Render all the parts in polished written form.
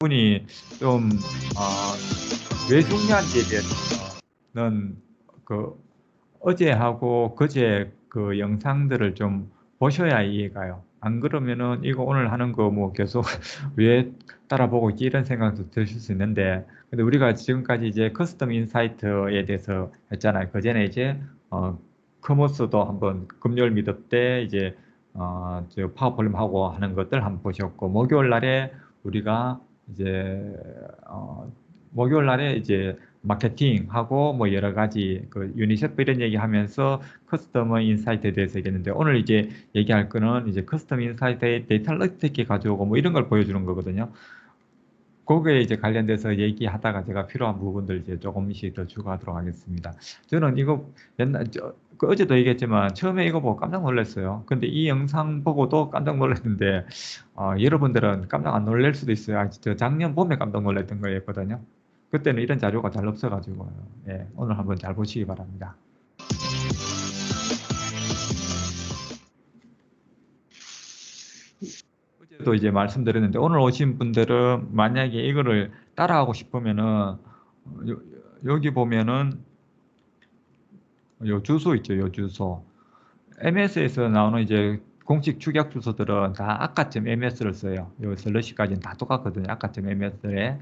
분이 좀 왜 중요한지에 대해서는 그 어제하고 그제 그 영상들을 좀 보셔야 이해가요. 안 그러면은 이거 오늘 하는 거 뭐 계속 왜 따라보고 있지 이런 생각도 드실 수 있는데, 근데 우리가 지금까지 이제 커스텀 인사이트에 대해서 했잖아요. 그 전에 이제 커머스도 한번 금요일 미드 때 이제 저 파워폴륨 하고 하는 것들 한번 보셨고, 목요일 날에 우리가 이제 목요일 날에 이제 마케팅하고 뭐 여러 가지 그 유니세프 이런 얘기하면서 커스터머 인사이트에 대해서 얘기했는데, 오늘 이제 얘기할 거는 이제 커스텀 인사이트의 데이터를 어떻게 가져오고 뭐 이런 걸 보여주는 거거든요. 거기에 이제 관련돼서 얘기하다가 제가 필요한 부분들 이제 조금씩 더 추가하도록 하겠습니다. 저는 이거 그 어제도 얘기했지만 처음에 이거 보고 깜짝 놀랐어요. 근데 이 영상 보고도 깜짝 놀랐는데 여러분들은 깜짝 안 놀랄 수도 있어요. 저 작년 봄에 깜짝 놀랐던 거였거든요. 그때는 이런 자료가 잘 없어가지고 예, 오늘 한번 잘 보시기 바랍니다. 어제도 이제 말씀드렸는데, 오늘 오신 분들은 만약에 이거를 따라하고 싶으면은 여기 보면은 요 주소 있죠, 요 주소. MS에서 나오는 이제 공식 축약 주소들은 다 아까점 MS를 써요. 요 슬러시까지는 다 똑같거든요. 아까점 MS에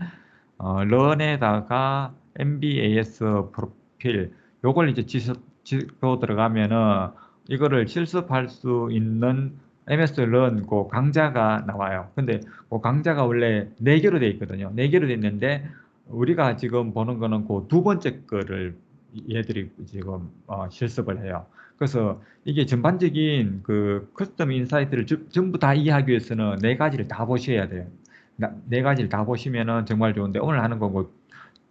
런에다가 MBAS 프로필 요걸 이제 치고 들어가면은 이거를 실습할 수 있는 MS 런 그 강좌가 나와요. 근데 그 강좌가 원래 4개로 돼 있거든요. 4개로 돼 있는데 우리가 지금 보는 거는 그 두 번째 거를 얘들이 지금 실습을 해요. 그래서 이게 전반적인 그 커스텀 인사이트를 전부 다 이해하기 위해서는 4가지를 다 보셔야 돼요. 4가지를 다 보시면은 정말 좋은데, 오늘 하는 거고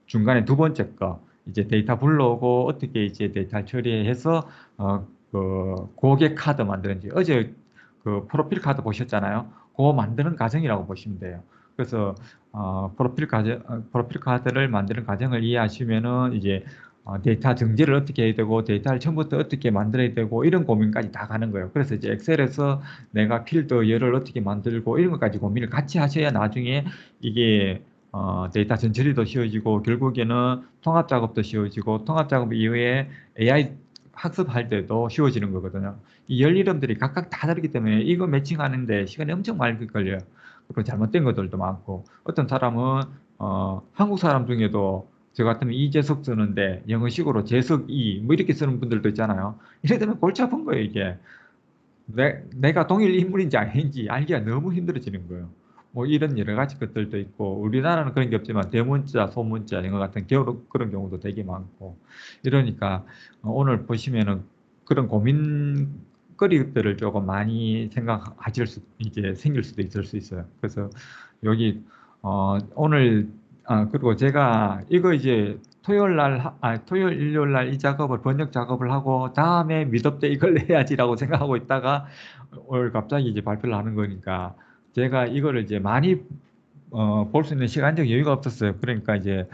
중간에 두 번째 거 이제 데이터 불러오고 어떻게 이제 데이터 처리해서 그 고객 카드 만드는지, 어제 그 프로필 카드 보셨잖아요. 그거 만드는 과정이라고 보시면 돼요. 그래서 프로필 카드를 만드는 과정을 이해하시면은 이제 데이터 정제를 어떻게 해야 되고 데이터를 처음부터 어떻게 만들어야 되고 이런 고민까지 다 가는 거예요. 그래서 이제 엑셀에서 내가 필드 열을 어떻게 만들고 이런 것까지 고민을 같이 하셔야 나중에 이게 데이터 전처리도 쉬워지고 결국에는 통합 작업도 쉬워지고 통합 작업 이후에 AI 학습할 때도 쉬워지는 거거든요. 이 열 이름들이 각각 다 다르기 때문에 이거 매칭하는데 시간이 엄청 많이 걸려요. 그리고 잘못된 것들도 많고, 어떤 사람은 한국 사람 중에도 저 같으면 이재석 쓰는데 영어식으로 재석이 뭐 이렇게 쓰는 분들도 있잖아요. 이래 되면 골치 아픈 거예요, 이게. 내가 동일 인물인지 아닌지 알기가 너무 힘들어지는 거예요. 뭐 이런 여러 가지 것들도 있고, 우리나라는 그런 게 없지만 대문자, 소문자 이런 것 같은 그런 경우도 되게 많고, 이러니까 오늘 보시면은 그런 고민거리들을 조금 많이 생각하실 수 이제 생길 수도 있을 수 있어요. 그래서 여기 오늘 그리고 제가 이거 이제 토요일, 일요일 날 이 작업을, 번역 작업을 하고, 다음에 미덥 때 이걸 해야지라고 생각하고 있다가, 오늘 갑자기 이제 발표를 하는 거니까, 제가 이거를 이제 많이, 볼 수 있는 시간적 여유가 없었어요. 그러니까 이제,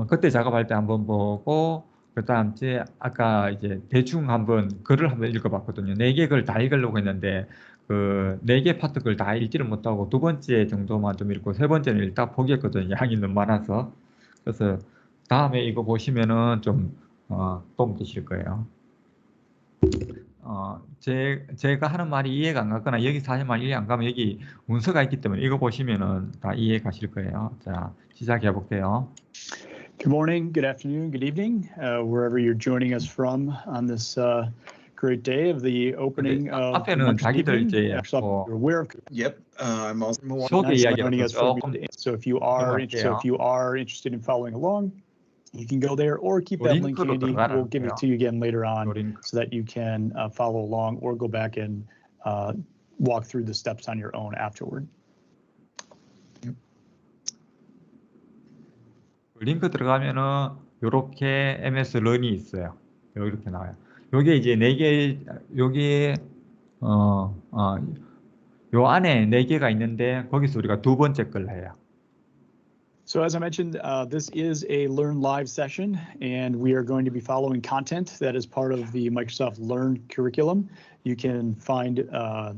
그때 작업할 때 한번 보고, 그 다음 주에 아까 이제 대충 한번 글을 한번 읽어봤거든요. 4개 글 다 읽으려고 했는데, 그 4개 파트 글 다 읽지를 못하고 두 번째 정도만 좀 읽고 세 번째는 읽다 포기했거든요. 양이 너무 많아서. 그래서 다음에 이거 보시면은 좀 도움 되실 거예요. 제가 하는 말이 이해가 안 가거나 여기서 하는 말이 이해 안 가면 여기 문서가 있기 때문에 이거 보시면은 다 이해 가실 거예요. 자, 시작해 볼게요. Good morning, good afternoon, good evening, wherever you're joining us from on this great day of the opening of 앞에는 자기들 이제 you're aware of. Yep, I'm also 소개 이야기라서 조금 So if you are interested in following along, you can go there or keep that link handy. We'll give it to you again later on so that you can follow along or go back and walk through the steps on your own afterward. 링크 들어가면은 이렇게 MS 런이 있어요. 이렇게 나와요. 요게 이제 4개, 여기 요 안에 4개가 있는데 거기서 우리가 두 번째 걸 해요. So as I mentioned, this is a Learn Live session, and we are going to be following content that is part of the Microsoft Learn curriculum. You can find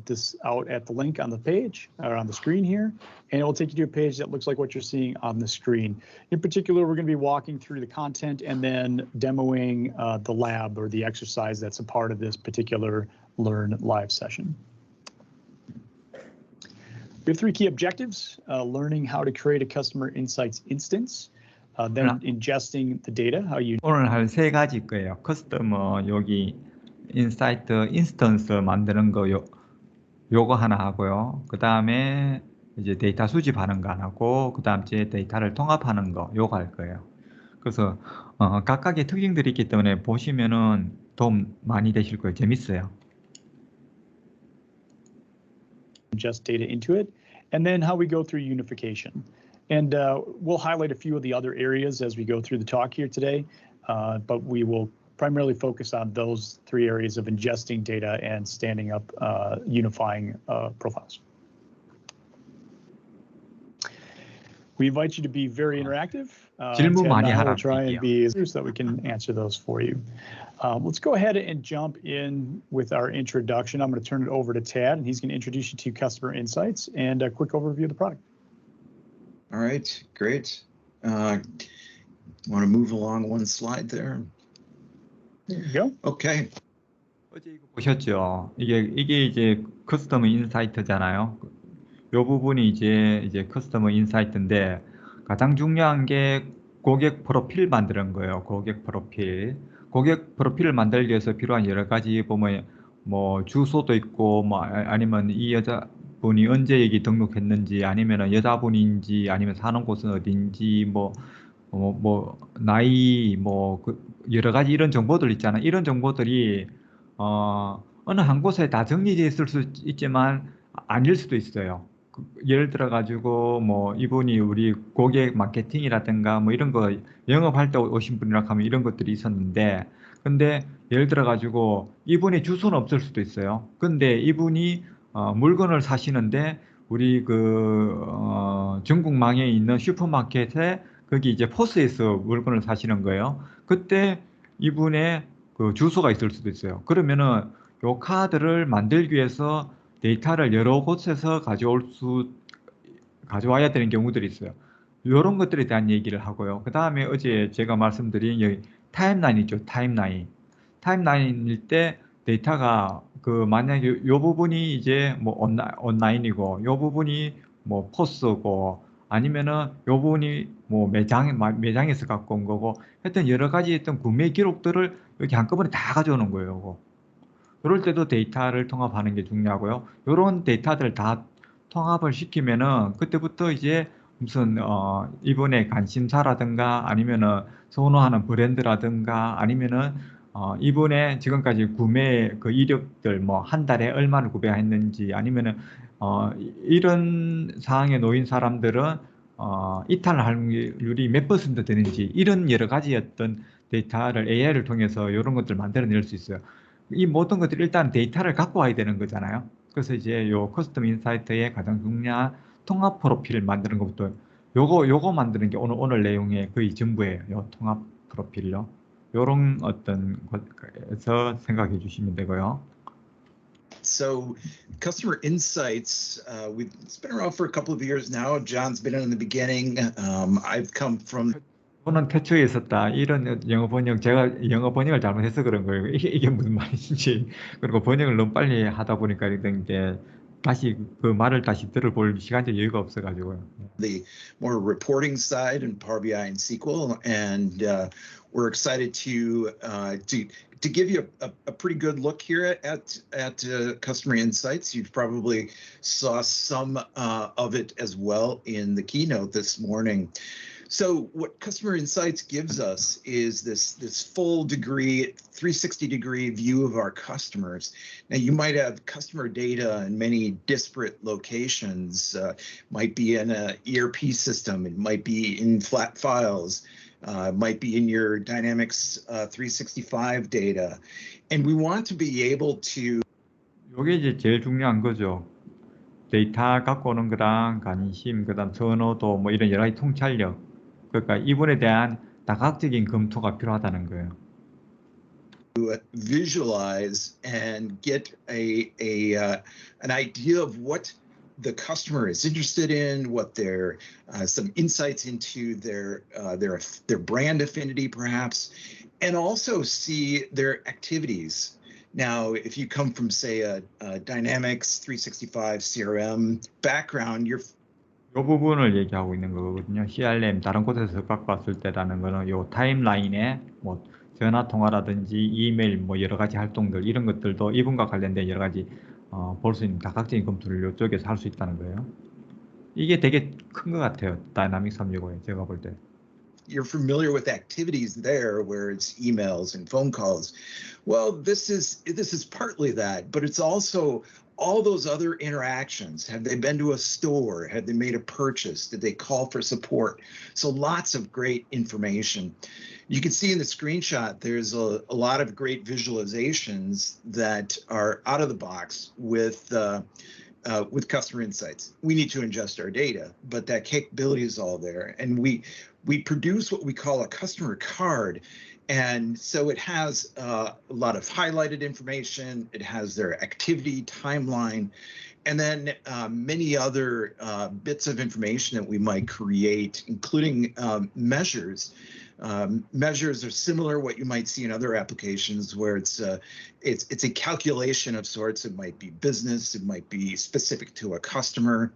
this out at the link on the page or on the screen here, and it will take you to a page that looks like what you're seeing on the screen. In particular, we're going to be walking through the content and then demoing the lab or the exercise that's a part of this particular Learn Live session. We have three key objectives: learning how to create a customer insights instance, then ingesting the data. 오늘 할 세 가지 거예요. 커스터머 여기 인사이트 인스턴스 만드는 거 요거 하나 하고요. 그 다음에 이제 데이터 수집하는 거 하나 하고, 그 다음 이제 데이터를 통합하는 거 요거 할 거예요. 그래서 각각의 특징들이 있기 때문에 보시면은 도움 많이 되실 거예요. 재밌어요. Ingest data into it, and then how we go through unification. And we'll highlight a few of the other areas as we go through the talk here today, but we will primarily focus on those three areas of ingesting data and standing up unifying profiles. We invite you to be very interactive. 질문 많이 하라고 we'll try and be so that we can answer those for you. Let's go ahead and jump in with our introduction. I'm going to turn it over to Tad, and he's going to introduce you to Customer Insights and a quick overview of the product. All right, great. Want to move along one slide there? There you go. Okay. 어제 이거 보셨죠? 이게 이제 커스터머 인사이트잖아요. 이 부분이 이제 커스터머 인사이트인데 가장 중요한 게 고객 프로필 만드는 거예요. 고객 프로필을 만들기 위해서 필요한 여러 가지 보면 뭐 주소도 있고 뭐 아니면 이 여자분이 언제 여기 등록했는지, 아니면 여자분인지, 아니면 사는 곳은 어딘지, 뭐 나이, 뭐 여러 가지 이런 정보들 있잖아요. 이런 정보들이 어느 한 곳에 다 정리되어 있을 수 있지만 아닐 수도 있어요. 예를 들어 가지고 뭐 이분이 우리 고객 마케팅이라든가 뭐 이런 거 영업할 때 오신 분이라 하면 이런 것들이 있었는데, 근데 예를 들어 가지고 이분의 주소는 없을 수도 있어요. 근데 이분이 물건을 사시는데 우리 전국망에 있는 슈퍼마켓에 거기 이제 포스에서 물건을 사시는 거예요. 그때 이분의 그 주소가 있을 수도 있어요. 그러면은 요 카드를 만들기 위해서 데이터를 여러 곳에서 가져와야 되는 경우들이 있어요. 이런 것들에 대한 얘기를 하고요. 그 다음에 어제 제가 말씀드린 여기 타임라인 있죠. 타임라인일 때 데이터가 만약에 요 부분이 이제 뭐 온라인이고 요 부분이 뭐 포스고 아니면은 요 부분이 뭐 매장에서 갖고 온 거고, 하여튼 여러 가지 했던 구매 기록들을 여기 한꺼번에 다 가져오는 거예요. 요거. 그럴 때도 데이터를 통합하는 게 중요하고요. 이런 데이터들을 다 통합을 시키면은 그때부터 이제 무슨 이분의 관심사라든가 아니면은 선호하는 브랜드라든가 아니면은 이분의 지금까지 구매 그 이력들, 뭐 한 달에 얼마를 구매했는지, 아니면은 이런 상황에 놓인 사람들은 이탈 확률이 몇 % 되는지, 이런 여러 가지 어떤 데이터를 AI를 통해서 이런 것들을 만들어낼 수 있어요. 이 모든 것들이 일단 데이터를 갖고 와야 되는 거잖아요. 그래서 이제 요 커스텀 인사이트의 가장 중요한 통합 프로필을 만드는 것부터 요거 만드는 게 오늘 내용의 거의 전부예요. 요 통합 프로필로. 요런 어떤 것에서 생각해 주시면 되고요. So Customer Insights, it's been around for a couple of years now. John's been in the beginning. I've come from 저는 태초에 있었다. 이런 영어 번역, 제가 영어 번역을 잘못해서 그런 거예요. 이게 무슨 말인지. 그리고 번역을 너무 빨리 하다 보니까 이런 게 다시 그 말을 다시 들어볼 시간적 여유가 없어가지고요. The more reporting side in Power BI and SQL, and we're excited to give you a pretty good look here at Customer Insights. You probably saw some of it as well in the keynote this morning. So what Customer Insights gives us is this full 360-degree view of our customers. Now, you might have customer data in many disparate locations. Might be in an ERP system. It might be in flat files. Might be in your Dynamics 365 data. And we want to be able to. 이게 이제 제일 중요한 거죠. 데이터 갖고 오는 거랑 관심, 그다음 선호도 뭐 이런 여러 가지 통찰력, 그러니까 이분에 대한 다각적인 검토가 필요하다는 거예요. Visualize and get an idea of what the customer is interested in, what their some insights into their brand affinity perhaps, and also see their activities. Now, if you come from say a Dynamics 365 CRM background, you're 이 부분을 얘기하고 있는 거거든요. CRM 다른 곳에서 갖고 왔을 때라는 거는 요 타임라인에 뭐 전화 통화라든지 이메일 뭐 여러 가지 활동들 이런 것들도 이분과 관련된 여러 가지 볼 수 있는 다각적인 검토를 이쪽에서 할 수 있다는 거예요. 이게 되게 큰 것 같아요. 다이나믹 365에 제가 볼 때. You're familiar with activities there where it's emails and phone calls. Well, this is partly that, but it's also all those other interactions. Have they been to a store? Have they made a purchase? Did they call for support? So lots of great information. You can see in the screenshot, there's a lot of great visualizations that are out of the box with customer insights. We need to ingest our data, but that capability is all there. And we produce what we call a customer card. And so it has a lot of highlighted information. It has their activity timeline, and then many other bits of information that we might create, including measures. Measures are similar what you might see in other applications where it's a calculation of sorts. It might be business, it might be specific to a customer,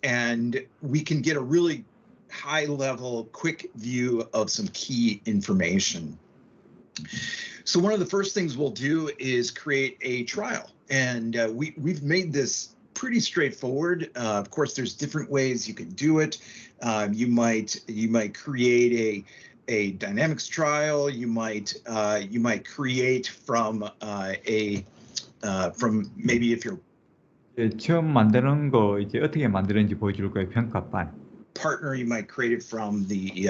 and we can get a really high level, quick view of some key information. So one of the first things we'll do is create a trial, and we've made this pretty straightforward. Of course, there's different ways you can do it. You might create a Dynamics trial. You might create from from maybe if you're 처음 만드는 거 이제 어떻게 만드는지 보여줄 거예요. 평가판. Partner, you might create it from the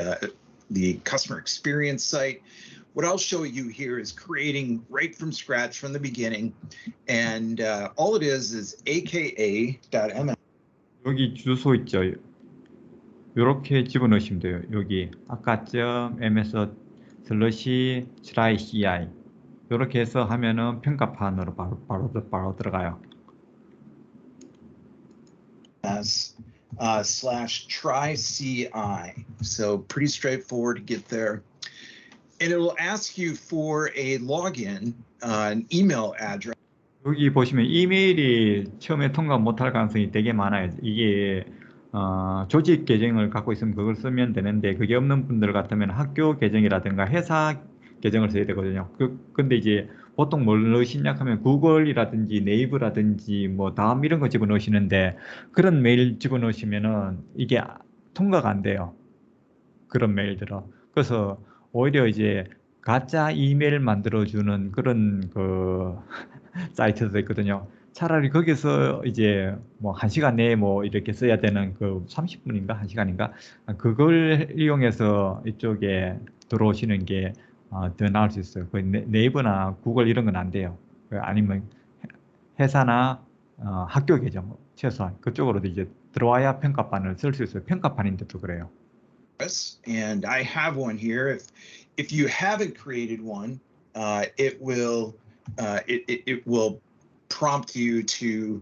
customer experience site. What I'll show you here is creating right from scratch from the beginning, and all it is aka.ms. 여기 주소 있죠. 이렇게 집어넣으시면 돼요. 여기 아까 ms/try/ci 이렇게 해서 하면은 평가판으로 바로 들어가요. /try/ci. So pretty straightforward to get there. And it will ask you for a login, an email address. 여기 보시면 이메일이 처음에 통과 못할 가능성이 되게 많아요. 이게 조직 계정을 갖고 있으면 그걸 쓰면 되는데 그게 없는 분들 같으면 학교 계정이라든가 회사 계정을 써야 되거든요. 근데 이제 보통 뭘 넣으시냐 하면 구글이라든지 네이버라든지 뭐 다음 이런 거 집어넣으시는데 그런 메일 집어넣으시면은 이게 통과가 안 돼요. 그런 메일들은. 그래서 오히려 이제 가짜 이메일 만들어주는 그런 그 사이트도 있거든요. 차라리 거기서 이제 뭐 1시간 내에 뭐 이렇게 써야 되는 그 30분인가 1시간인가 그걸 이용해서 이쪽에 들어오시는 게 더 나을 수 있어요. 그 네이버나 구글 이런 건 안 돼요. 아니면 회사나 학교 계정 최소한 그쪽으로도 이제 들어와야 평가판을 쓸 수 있어요. 평가판인데도 그래요. And I have one here. If you haven't created one, it will prompt you to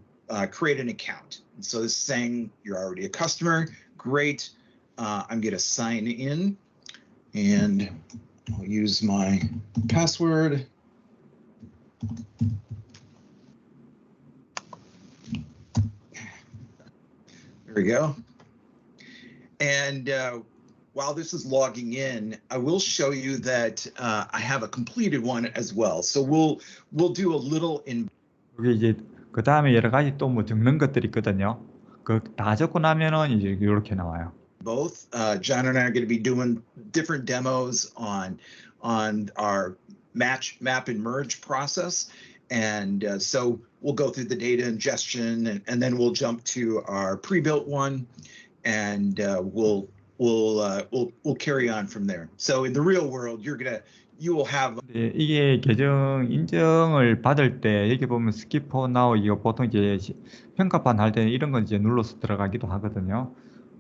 create an account. And so this is saying you're already a customer. Great. I'm going to sign in, and I'll use my password. There we go. And while this is logging in, I will show you that I have a completed one as well. So we'll do a little in. 여기 이제 그 다음에 여러 가지 또 뭐 적는 것들이 있거든요. 그 다 적고 나면은 이제 이렇게 나와요. Both John and I are going to be doing different demos on our map and merge process, and so we'll go through the data ingestion, and then we'll jump to our pre-built one, and we'll carry on from there. So in the real world, you're you will have. 네, 이게 계정 인정을 받을 때 여기 보면 skip for now 이거 보통 이제 평가판 할 때는 이런 건 이제 눌러서 들어가기도 하거든요.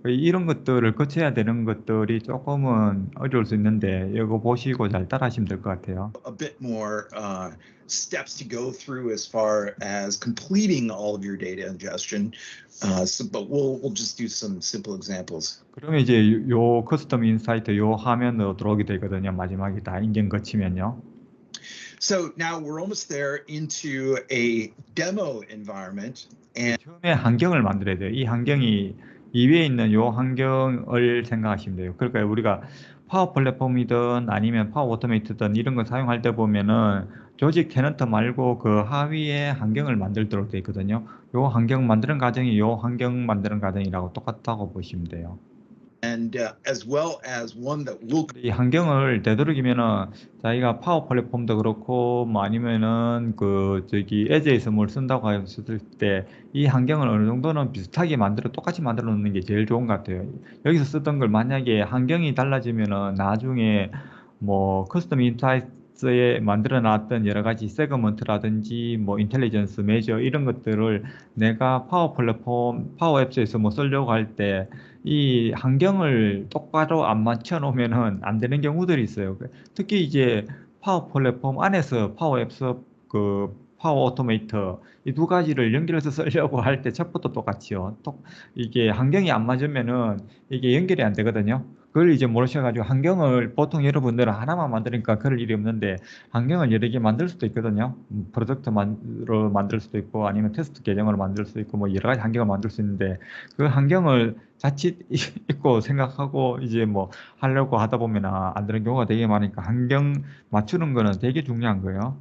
이런 것들을 거쳐야 되는 것들이 조금은 어려울 수 있는데 이거 보시고 잘 따라하시면 될 것 같아요. A bit more steps to go through as far as completing all of your data ingestion. But we'll just do some simple examples. 그러면 이제 요 커스텀 인사이트 요 화면으로 들어오게 되거든요. 마지막에 다 인증 거치면요. So now we're almost there into a demo environment. And 처음에 환경을 만들어야 돼요. 이 환경이 이 위에 있는 요 환경을 생각하시면 돼요. 그러니까 우리가 파워 플랫폼이든 아니면 파워 오토메이트든 이런 거 사용할 때 보면은 조직 테넌트 말고 그 하위에 환경을 만들도록 되어 있거든요. 요 환경 만드는 과정이 요 환경 만드는 과정이라고 똑같다고 보시면 돼요. as well as one that will. 이 환경을 되도록이면은 자기가 파워 플랫폼도 그렇고 뭐 아니면은 그 저기 에즈에서 뭘 쓴다고 했을 때 이 환경을 어느 정도는 비슷하게 만들어 똑같이 만들어 놓는 게 제일 좋은 것 같아요. 여기서 쓰던 걸 만약에 환경이 달라지면은 나중에 뭐 커스텀 인사이트에 만들어 놨던 여러 가지 세그먼트라든지 뭐 인텔리전스 매저 이런 것들을 내가 파워 플랫폼 파워 앱스에서 뭐 쓰려고 할 때 이 환경을 똑바로 안 맞춰 놓으면은 안 되는 경우들이 있어요. 특히 이제 파워 플랫폼 안에서 파워 앱스 그 파워 오토메이터 이 두 가지를 연결해서 쓰려고 할 때 첫부터 똑같이요. 이게 환경이 안 맞으면은 이게 연결이 안 되거든요. 그걸 이제 모르셔가지고 환경을 보통 여러분들은 하나만 만드니까 그럴 일이 없는데 환경을 여러 개 만들 수도 있거든요. 프로젝트로 만들 수도 있고 아니면 테스트 계정으로 만들 수도 있고 뭐 여러 가지 환경을 만들 수 있는데 그 환경을 자칫 있고 생각하고 이제 뭐 하려고 하다 보면 안 되는 경우가 되게 많으니까 환경 맞추는 거는 되게 중요한 거예요.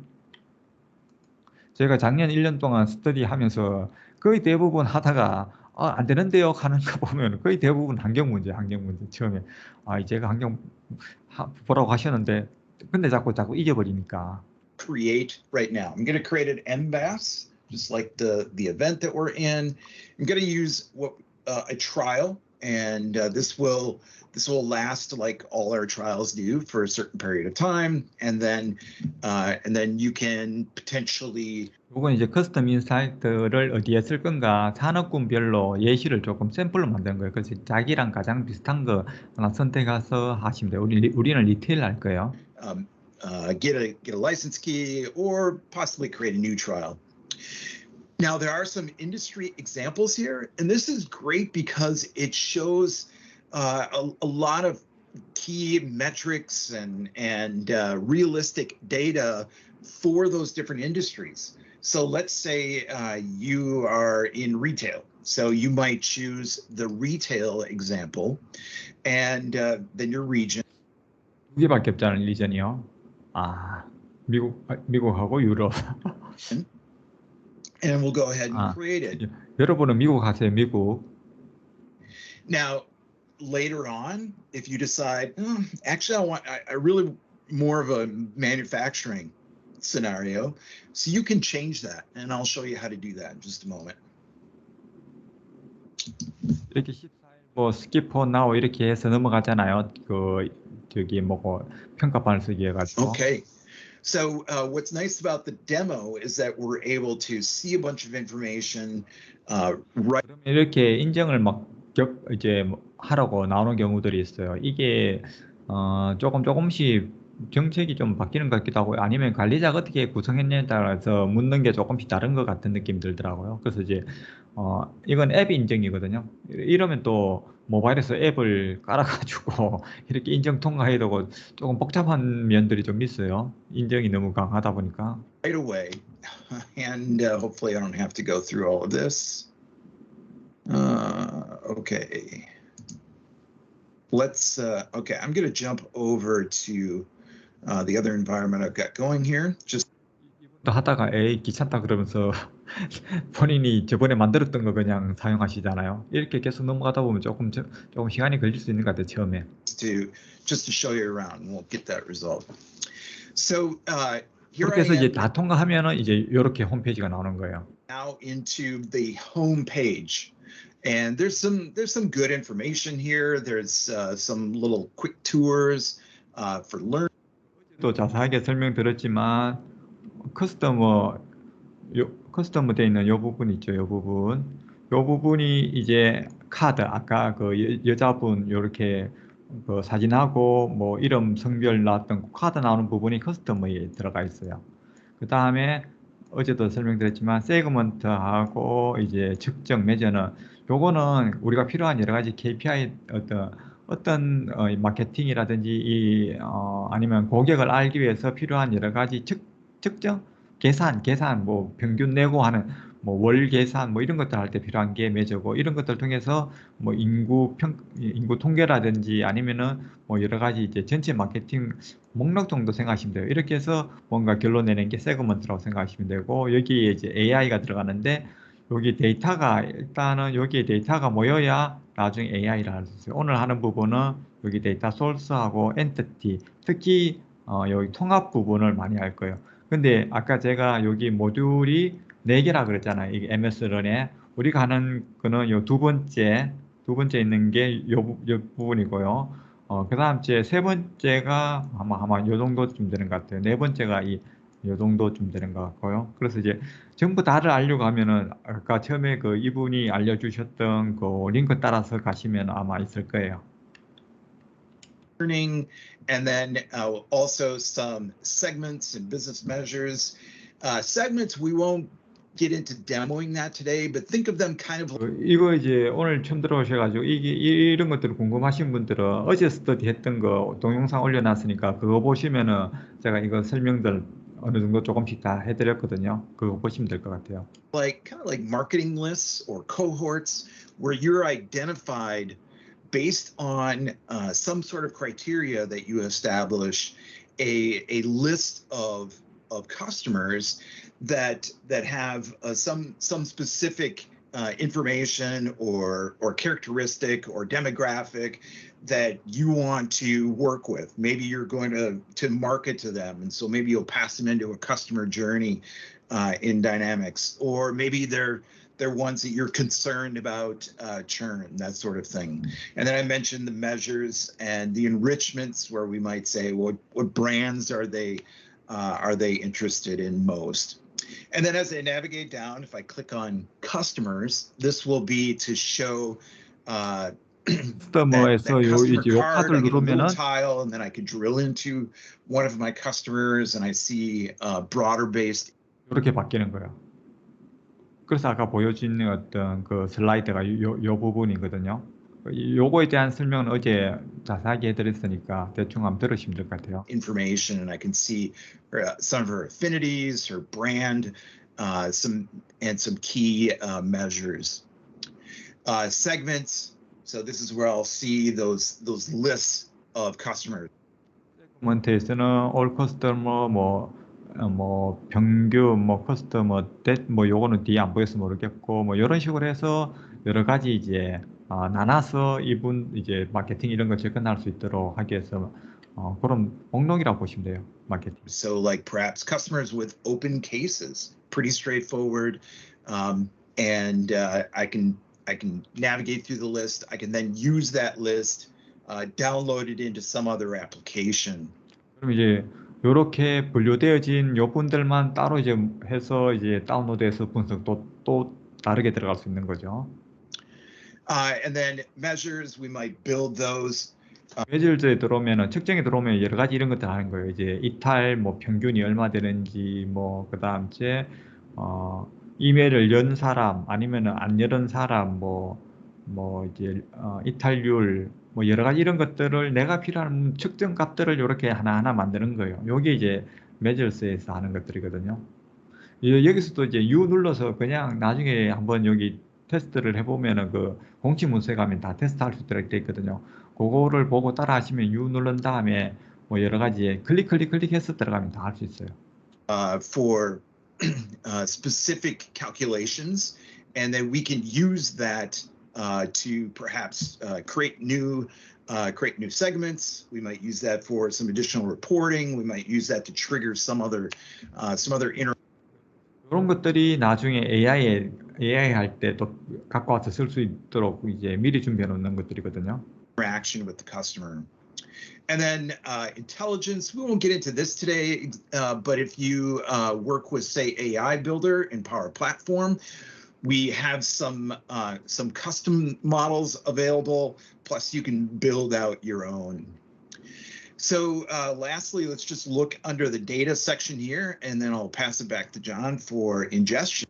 제가 작년 1년 동안 스터디 하면서 거의 대부분 하다가 안 되는데요 하는 거 보면 거의 대부분 환경 문제 처음에 제가 환경 보라고 하셨는데 근데 자꾸 잊어버리니까. Create right now. I'm going to create an MBAS, just like the event that we're in. I'm going to use a trial, and this will last like all our trials do for a certain period of time, and then you can potentially. 이건 이제 커스텀 인사이트를 어디에 쓸 건가 산업군별로 예시를 조금 샘플로 만드는 거예요. 그래서 자기랑 가장 비슷한 거 하나 선택해서 하시면 돼요. 우리는 리테일 할 거예요. Get a license key or possibly create a new trial. Now, there are some industry examples here, and this is great because it shows a lot of key metrics and realistic data for those different industries. So let's say you are in retail. So you might choose the retail example, and then your region. 두 개밖에 없잖아요, 리전이요. 미국하고 유럽. And we'll go ahead and create it. 여러분은 미국 가세요, 미국. Now, later on, if you decide, actually, I really more of a manufacturing scenario, so you can change that, and I'll show you how to do that in just a moment. 이렇게 14일 뭐 skip for now 이렇게 해서 넘어가잖아요. 저기 평가판을 쓰기 해가지고. Okay. So what's nice about the demo is that we're able to see a bunch of information right. 이렇게 인정을 이제 하라고 나오는 경우들이 있어요. 이게 조금씩 정책이 좀 바뀌는 것 같기도 하고 아니면 관리자가 어떻게 구성했냐에 따라서 묻는 게 조금씩 다른 것 같은 느낌이 들더라고요. 그래서 이제 이건 앱 인증이거든요. 이러면 또 모바일에서 앱을 깔아가지고 이렇게 인정 통과해야 되고 조금 복잡한 면들이 좀 있어요. 인정이 너무 강하다 보니까. Right away, and hopefully I don't have to go through all of this. Okay. Let's. Okay, I'm going to jump over to the other environment I've got going here. Just. 하다가 귀찮다 그러면서 본인이 저번에 만들었던 거 그냥 사용하시잖아요. 이렇게 계속 넘어가다 보면 조금 시간이 걸릴 수 있는 것 같아요, 처음에. Just to show you around, we'll get that result. So here 그렇게 해서 I am. 이제 다 통과하면은 이제 이렇게 홈페이지가 나오는 거예요. Now into the home page. And there's some good information here. There's some little quick tours for learning. 또 자세하게 설명드렸지만 커스터머 돼 있는 요 부분 있죠. 요 부분이 이제 카드 아까 그 여자분 요렇게 그 사진하고 뭐 이름 성별 나왔던 그 카드 나오는 부분이 커스터머에 들어가 있어요. 그 다음에 어제도 설명드렸지만 세그먼트하고 이제 측정 매저는 요거는 우리가 필요한 여러 가지 KPI 어떤 마케팅이라든지 아니면 고객을 알기 위해서 필요한 여러 가지 측정 계산 뭐 평균 내고 하는 뭐 월 계산 뭐 이런 것들 할 때 필요한 게 매저고 이런 것들 통해서 뭐 인구 통계라든지 아니면은 뭐 여러 가지 이제 전체 마케팅 목록 정도 생각하시면 돼요. 이렇게 해서 뭔가 결론 내는 게 세그먼트라고 생각하시면 되고 여기에 이제 AI가 들어가는데 여기 데이터가 일단은 여기에 데이터가 모여야 나중에 AI를 할 수 있어요. 오늘 하는 부분은 여기 데이터 소스하고 엔티티 특히 여기 통합 부분을 많이 할 거예요. 근데 아까 제가 여기 모듈이 4개라 그랬잖아요. 이 MS런에 우리가 하는 거는 요 두 번째 있는 게 요 부분이고요. 그 다음 세 번째가 아마 요 정도쯤 되는 것 같아요. 네 번째가 요 정도쯤 되는 것 같고요. 그래서 이제 전부 다를 알려고 하면은 아까 처음에 그 이분이 알려주셨던 그 링크 따라서 가시면 아마 있을 거예요. Learning, and then also some segments and business measures. Segments, we won't get into demoing that today, but think of them kind of. 이거 이제 오늘 처음 들어오셔가지고 이런 것들 궁금하신 분들은 어제 스터디 했던 거 동영상 올려놨으니까 그거 보시면은 제가 이거 설명들 어느 정도 조금씩 다 해드렸거든요. 그거 보시면 될 것 같아요. Like kind of like marketing lists or cohorts where you're identified based on some sort of criteria that you establish a list of customers that have some specific information or characteristic or demographic that you want to work with. Maybe you're going to market to them, and so maybe you'll pass them into a customer journey in Dynamics, or maybe they're ones that you're concerned about churn, that sort of thing. And then I mentioned the measures and the enrichments where we might say, what brands are they interested in most? And then as I navigate down, if I click on customers, this will be to show that customer card. I get a little tile, and then I can drill into one of my customers, and I see broader based. 이렇게 바뀌는 거예요. 그래서 아까 보여준 어떤 그 슬라이드가 요 부분이거든요. 요거에 대한 설명은 어제 자세하게 해드렸으니까 대충 한번 들으시면 될 것 같아요. Information, and I can see some of her affinities, her brand, some key measures. Segments. So this is where I'll see those lists of customers. 세그먼트에서는 all customer 뭐 평균 커스터머 요거는 뒤에 안 보여서 모르겠고 뭐 이런 식으로 해서 여러 가지 이제 나눠서 이분 이제 마케팅 이런 거 접근할 수 있도록 하기 위해서 그런 목록이라고 보시면 돼요. 마케팅. So like perhaps customers with open cases, pretty straightforward, and I can navigate through the list. I can then use that list, download it into some other application. 그럼 이제 요렇게 분류되어진 요 분들만 따로 이제 해서 이제 다운로드해서 분석 또 다르게 들어갈 수 있는 거죠. And then measures, we might build those. 메저즈에 들어오면은 측정에 들어오면 여러 가지 이런 것들 하는 거예요. 이제 이탈 뭐 평균이 얼마 되는지 그다음 이메일을 연 사람 아니면은 안 열은 사람 이제 이탈률 여러 가지 이런 것들을 내가 필요한 측정 값들을 이렇게 하나하나 만드는 거예요. 요게 이제 메저스에서 하는 것들이거든요. 여기서도 이제 U 눌러서 그냥 나중에 한번 여기 테스트를 해보면은 그 공식 문서에 가면 다 테스트할 수 있도록 되어 있거든요. 그거를 보고 따라 하시면 U 누른 다음에 여러 가지 클릭해서 들어가면 다 할 수 있어요. For specific calculations, and then we can use that to perhaps create new segments. We might use that for some additional reporting. We might use that to trigger some other 이런 것들이 나중에 AI 할 때 또 갖고 와서 쓸 수 있도록 이제 미리 준비해 놓는 것들이거든요. interaction with the customer. And then intelligence, we won't get into this today, but if you work with, say, AI Builder in Power Platform, we have some custom models available, plus you can build out your own. So lastly, let's just look under the data section here, and then I'll pass it back to John for ingestion.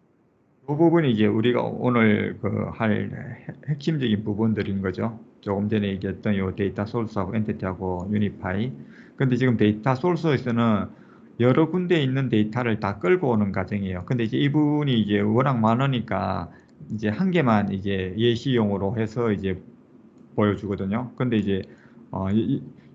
이 부분이 이제 우리가 오늘 할 핵심적인 부분들인 거죠. 조금 전에 얘기했던 요 데이터 소스하고 엔티티하고 유니파이. 근데 지금 데이터 소스에서는 여러 군데에 있는 데이터를 다 끌고 오는 과정이에요. 근데 이제 이분이 이제 워낙 많으니까 이제 한 개만 이제 예시용으로 해서 이제 보여주거든요. 근데 이제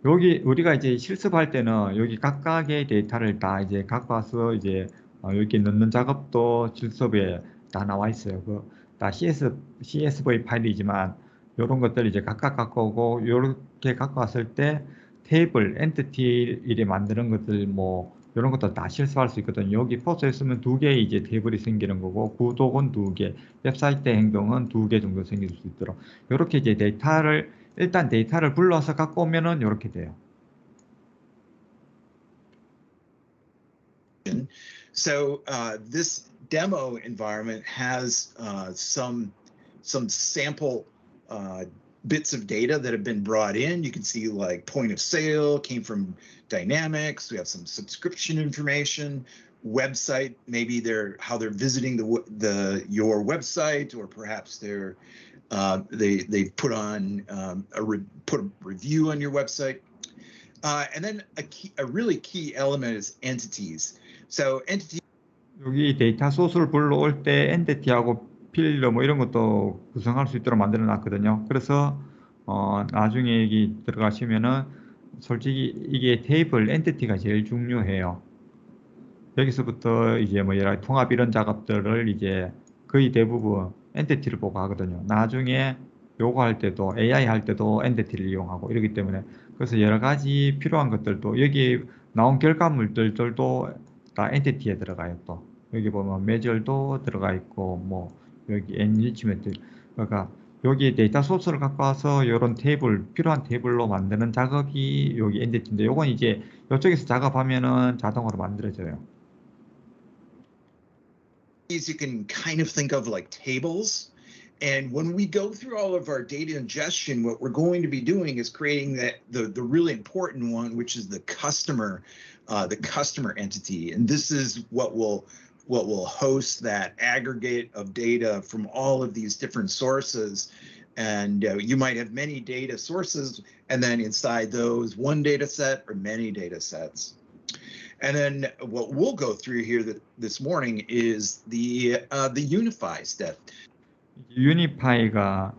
여기 우리가 이제 실습할 때는 여기 각각의 데이터를 다 이제 갖고 와서 이제 여기 넣는 작업도 실습에 다 나와 있어요. 다 CSV 파일이지만 이런 것들 이제 각각 갖고 오고 이렇게 갖고 왔을 때 테이블, 엔티티 이렇게 만드는 것들 뭐 이런 것도 다 실습할 수 있거든요. 여기 포스에 쓰면 2개의 이제 테이블이 생기는 거고 구독은 2개, 웹사이트 행동은 2개 정도 생길 수 있도록 이렇게 이제 일단 데이터를 불러서 갖고 오면은 이렇게 돼요. So this demo environment has some sample bits of data that have been brought in. You can see like point of sale came from Dynamics. We have some subscription information, website, maybe how they're visiting your website, or perhaps they put on put a review on your website. And then a really key element is entities. So entity. 여기 데이터 소스를 불러올 때 엔티티하고 필러 뭐 이런 것도 구성할 수 있도록 만들어 놨거든요. 그래서 나중에 여기 들어가시면은 솔직히 이게 테이블 엔티티가 제일 중요해요. 여기서부터 이제 뭐 여러 통합 이런 작업들을 이제 거의 대부분 엔티티를 보고 하거든요. 나중에 요거 할 때도 AI 할 때도 엔티티를 이용하고 이러기 때문에 그래서 여러 가지 필요한 것들도 여기 나온 결과물들도 다 엔티티에 들어가요. 또 여기 보면 매절도 들어가 있고 뭐 여기 엔리치먼트 그러니까 여기 데이터 소스를 갖고 와서 이런 테이블 필요한 테이블로 만드는 작업이 여기 엔티티인데 요건 이제 이쪽에서 작업하면은 자동으로 만들어져요. You can kind of think of like tables. And when we go through all of our data ingestion, what we're going to be doing is creating the really important one, which is the customer entity. And this is what will host that aggregate of data from all of these different sources. And you might have many data sources, and then inside those, one data set or many data sets. And then what we'll go through here this morning is the Unify step. 유니파이가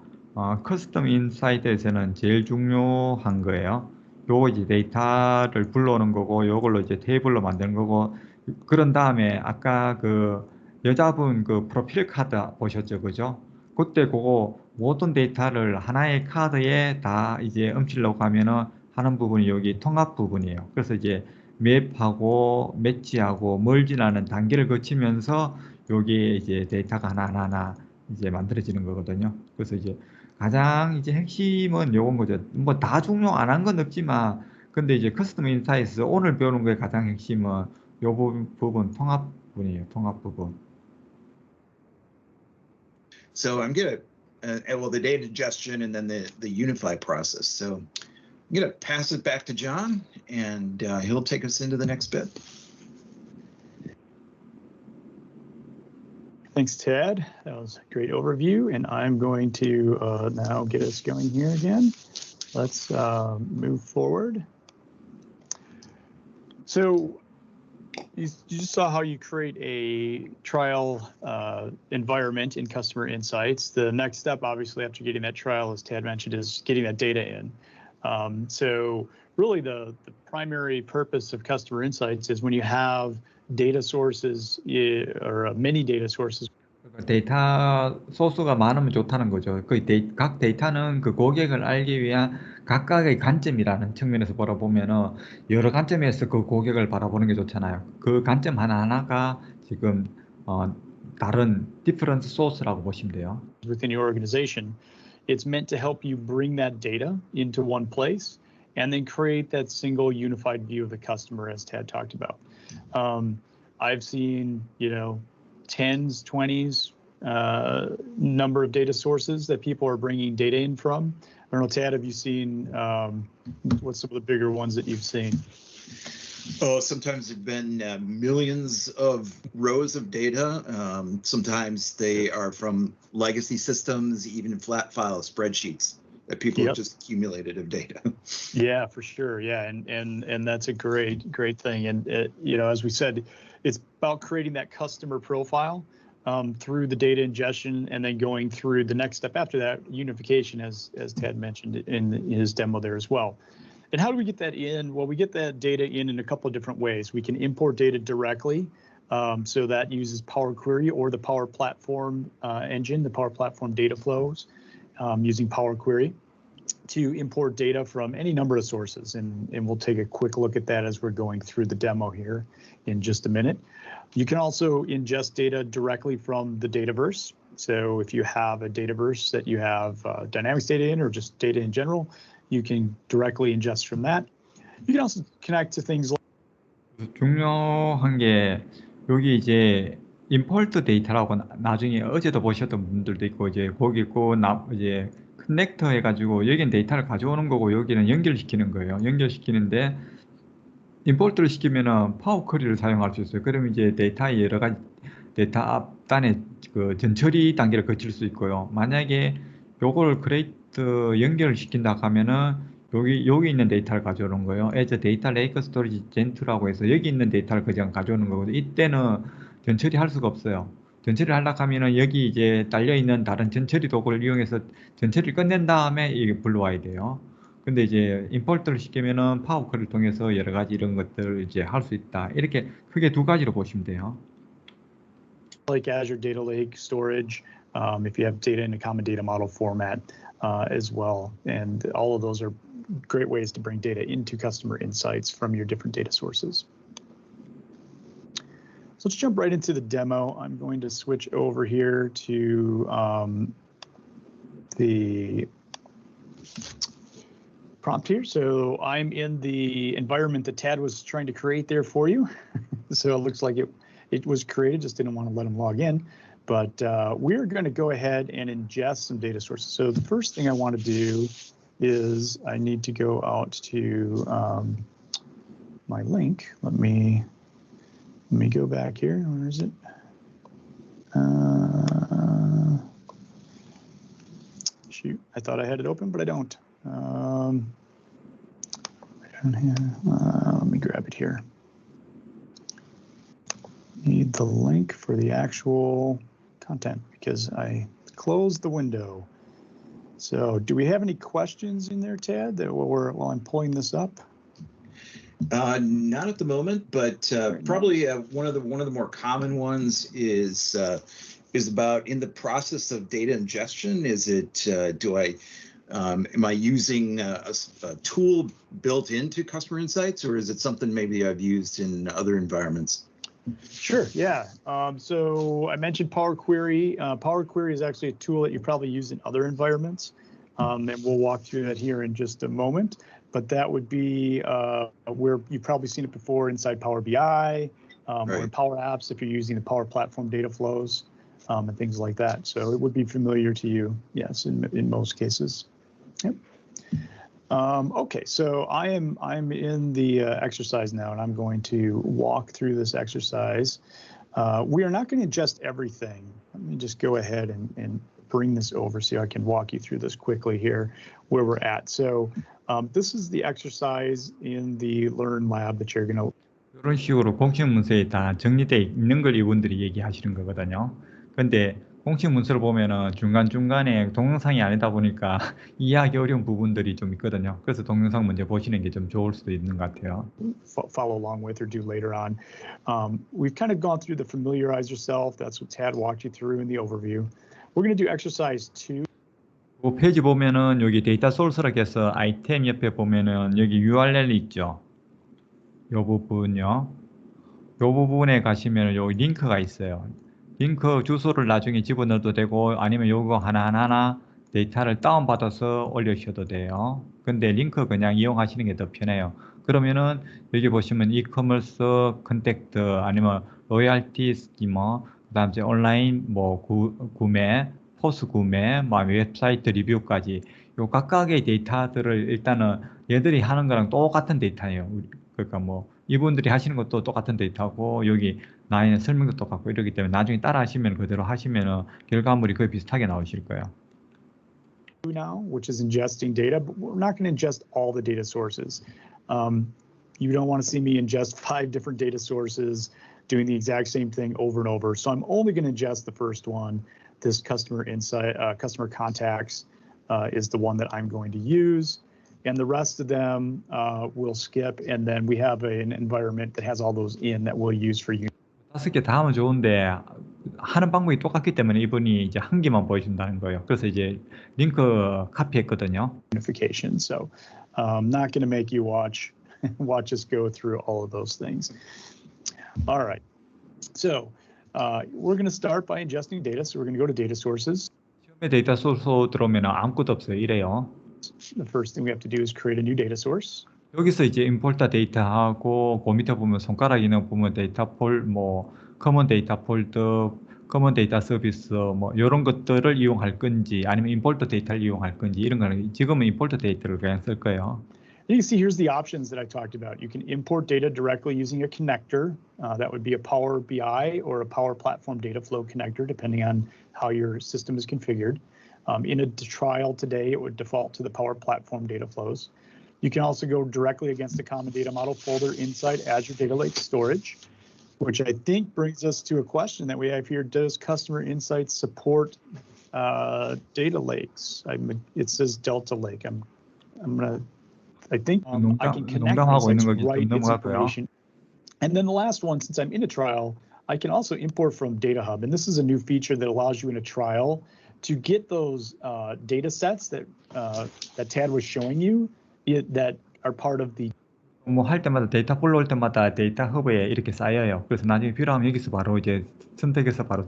커스텀 인사이트에서는 제일 중요한 거예요. 요거 이제 데이터를 불러오는 거고 요걸로 이제 테이블로 만드는 거고 그런 다음에 아까 그 여자분 그 프로필 카드 보셨죠, 그죠? 그때 그거 모든 데이터를 하나의 카드에 다 이제 훔치려고 하면은 하는 부분이 여기 통합 부분이에요. 그래서 이제 맵하고 매치하고 멀지라는 단계를 거치면서 여기에 이제 데이터가 하나하나 이제 만들어지는 거거든요. 그래서 이제 가장 이제 핵심은 요건 거죠. 뭐 다 중요 안 한 건 없지만, 근데 이제 커스텀 인사이트 오늘 배우는 거의 가장 핵심은 요 부분 통합 부분이에요. 통합 부분. So I'm gonna well the data ingestion and then the Unify process. So I'm gonna pass it back to John, and he'll take us into the next bit. Thanks, Ted. That was a great overview, and I'm going to now get us going here again. Let's move forward. So you just saw how you create a trial environment in Customer Insights. The next step, obviously, after getting that trial, as Ted mentioned, is getting that data in. So really the primary purpose of Customer Insights is when you have data sources or many data sources. 데이터 소스가 많으면 좋다는 거죠. 각 데이터는 그 고객을 알기 위한 각각의 관점이라는 측면에서 바라보면은 여러 관점에서 그 고객을 바라보는 게 좋잖아요. 그 관점 하나하나가 지금 다른 different source라고 보시면 돼요. Within your organization, it's meant to help you bring that data into one place and then create that single unified view of the customer as Tad talked about. I've seen, you know, 10s, 20s, number of data sources that people are bringing data in from. I don't know, Tad, have you seen, what's some of the bigger ones that you've seen? Oh, sometimes there've been millions of rows of data. Sometimes they are from legacy systems, even flat file spreadsheets that people have just accumulated of data. Yeah, for sure. Yeah, and that's a great thing. And you know, as we said, it's about creating that customer profile through the data ingestion, and then going through the next step after that, unification, as Tad mentioned in his demo there as well. And how do we get that in? Well, we get that data in a couple of different ways. We can import data directly, so that uses Power Query or the Power Platform engine, the Power Platform data flows, using Power Query to import data from any number of sources. And we'll take a quick look at that as we're going through the demo here in just a minute. You can also ingest data directly from the Dataverse. So if you have a Dataverse that you have Dynamics data in, or just data in general, you can directly ingest from that. You can also connect to things like 중요한 게 여기 이제 임포트 데이터라고 나중에 어제도 보셨던 분들도 있고 이제 거기 있고 이제 커넥터 해가지고 여기는 데이터를 가져오는 거고 여기는 연결시키는 거예요. 연결시키는데 임포트를 시키면은 파워 쿼리를 사용할 수 있어요. 그러면 이제 데이터의 여러 가지 데이터 앞단에 그 전처리 단계를 거칠 수 있고요. 만약에 요걸 그레이트 연결을 시킨다 하면은 여기 있는 데이터를 가져오는 거예요. as 데이터 레이크 스토리지 젠2라고 해서 여기 있는 데이터를 그냥 가져오는 거거든요. 이때는 전처리 할 수가 없어요. 전처리를 하려고 하면은 여기 이제 달려있는 다른 전처리 도구를 이용해서 전처리를 끝낸 다음에 이게 불러와야 돼요. 근데 이제 임포트를 시키면은 파워 쿼리를 통해서 여러 가지 이런 것들을 이제 할 수 있다. 이렇게 크게 두 가지로 보시면 돼요. like Azure Data Lake storage, if you have data in a common data model format as well. And all of those are great ways to bring data into customer insights from your different data sources. So let's jump right into the demo. I'm going to switch over here to the prompt here. So I'm in the environment that Tad was trying to create there for you. So it looks like it was created, just didn't want to let him log in. But we're going to go ahead and ingest some data sources. So the first thing I want to do is I need to go out to my link. Let me go back here. Where is it? Shoot, I thought I had it open, but I don't. Let me grab it here. Need the link for the actual content because I closed the window. So do we have any questions in there, Tad, that while I'm pulling this up? Not at the moment, but probably one of the more common ones is about in the process of data ingestion. Is it am I using a tool built into Customer Insights, or is it something maybe I've used in other environments? Sure, yeah. So I mentioned Power Query. Power Query is actually a tool that you probably use in other environments, and we'll walk through that here in just a moment. But that would be where you've probably seen it before inside Power BI, or in Power Apps if you're using the Power Platform data flows and things like that. So it would be familiar to you, yes, in most cases. Yep. Okay, so I'm in the exercise now, and I'm going to walk through this exercise. We are not going to ingest everything. Let me just go ahead and bring this over so I can walk you through this quickly here where we're at. So this is the exercise in the Learn Lab that you're going to. 이런 식으로 공식 문서에 다 정리되어 있는 걸 이분들이 얘기하시는 거거든요. 근데 공식 문서를 보면은 중간중간에 동영상이 아니다 보니까 이해하기 어려운 부분들이 좀 있거든요. 그래서 동영상 먼저 보시는 게 좀 좋을 수도 있는 것 같아요. Follow along with or do later on. We've kind of gone through the familiarize yourself. That's what Tad walked you through in the overview. We're going to do exercise 2. 그 페이지 보면은 여기 데이터 소스라고 해서 아이템 옆에 보면은 여기 URL이 있죠. 이 부분요. 이 부분에 가시면 여기 링크가 있어요. 링크 주소를 나중에 집어넣어도 되고 아니면 요거 하나하나 데이터를 다운받아서 올리셔도 돼요. 근데 링크 그냥 이용하시는 게 더 편해요. 그러면은 여기 보시면 이커머스 컨택트 아니면 로열티 스키머 그다음 이제 온라인 뭐 구매, 포스 구매, 뭐 웹사이트 리뷰까지 요 각각의 데이터들을 일단은 얘들이 하는 거랑 똑같은 데이터예요. 그러니까 뭐 이분들이 하시는 것도 똑같은 데이터고 여기 나의 설명도 똑같고 이러기 때문에 나중에 따라 하시면 그대로 하시면은 결과물이 거의 비슷하게 나오실 거예요. Now, which is ingesting data, but we're not going to ingest all the data sources. You don't want to see me ingest 5 different data sources doing the exact same thing over and over. So I'm only going to ingest the first one. This customer insight, customer contacts is the one that I'm going to use. And the rest of them we'll skip. And then we have an environment that has all those in that we'll use for you. 5개 다 하면 좋은데 하는 방법이 똑같기 때문에 이분이 이제 한 개만 보여준다는 거예요. 그래서 이제 링크 카피했거든요. So I'm not going to make you watch us go through all of those things. All right. So we're going to start by ingesting data. So we're going to go to data sources. 처음에 데이터 소스 들어오면 아무것도 없어요. 이래요. The first thing we have to do is create a new data source. 여기서 이제 임포트 데이터하고 그 밑에 보면 손가락 있는 보면 데이터 뭐 커먼 데이터 폴더, 커먼 데이터 서비스 뭐 이런 것들을 이용할 건지 아니면 임포트 데이터를 이용할 건지 이런 거는 지금은 임포트 데이터를 그냥 쓸 거예요. You can see here's the options that I talked about. You can import data directly using a connector. That would be a Power BI or a Power Platform data flow connector, depending on how your system is configured. In a trial today, it would default to the Power Platform data flows. You can also go directly against the Common Data Model folder inside Azure Data Lake Storage, which I think brings us to a question that we have here. Does Customer Insights support data lakes? It says Delta Lake. I think I can connect Insights, write its information. And then the last one, since I'm in a trial, I can also import from Data Hub. And this is a new feature that allows you in a trial to get those data sets that Tad was showing you that are part of the 뭐 할 때마다 데이터 풀러 올 때마다 데이터 허브에 이렇게 쌓여요. 그래서 나중에 필요하면 여기서 바로 이제 선택해서 바로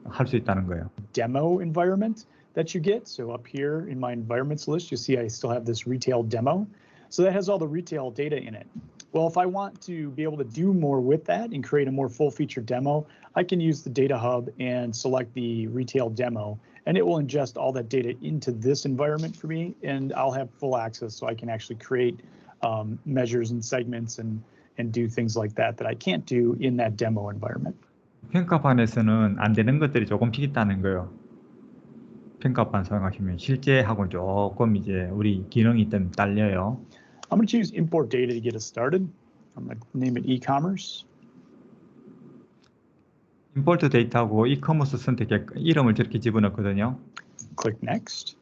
할 수 있다는 거예요. Demo environment that you get. So up here in my environments list, you see I still have this retail demo. So that has all the retail data in it. Well, if I want to be able to do more with that and create a more full-featured demo, I can use the Data Hub and select the retail demo, and it will ingest all that data into this environment for me, and I'll have full access so I can actually create measures and segments and do things like that I can't do in that demo environment. 평가판에서는 안 되는 것들이 조금씩 있다는 거예요. 평가판 사용하시면 실제하고는 조금 이제 우리 기능이 좀 딸려요. I'm going to choose import data to get us started. I'm going to name it e-commerce. 임포트 데이터하고 이커머스 선택에 이름을 저렇게 집어넣거든요. Click next.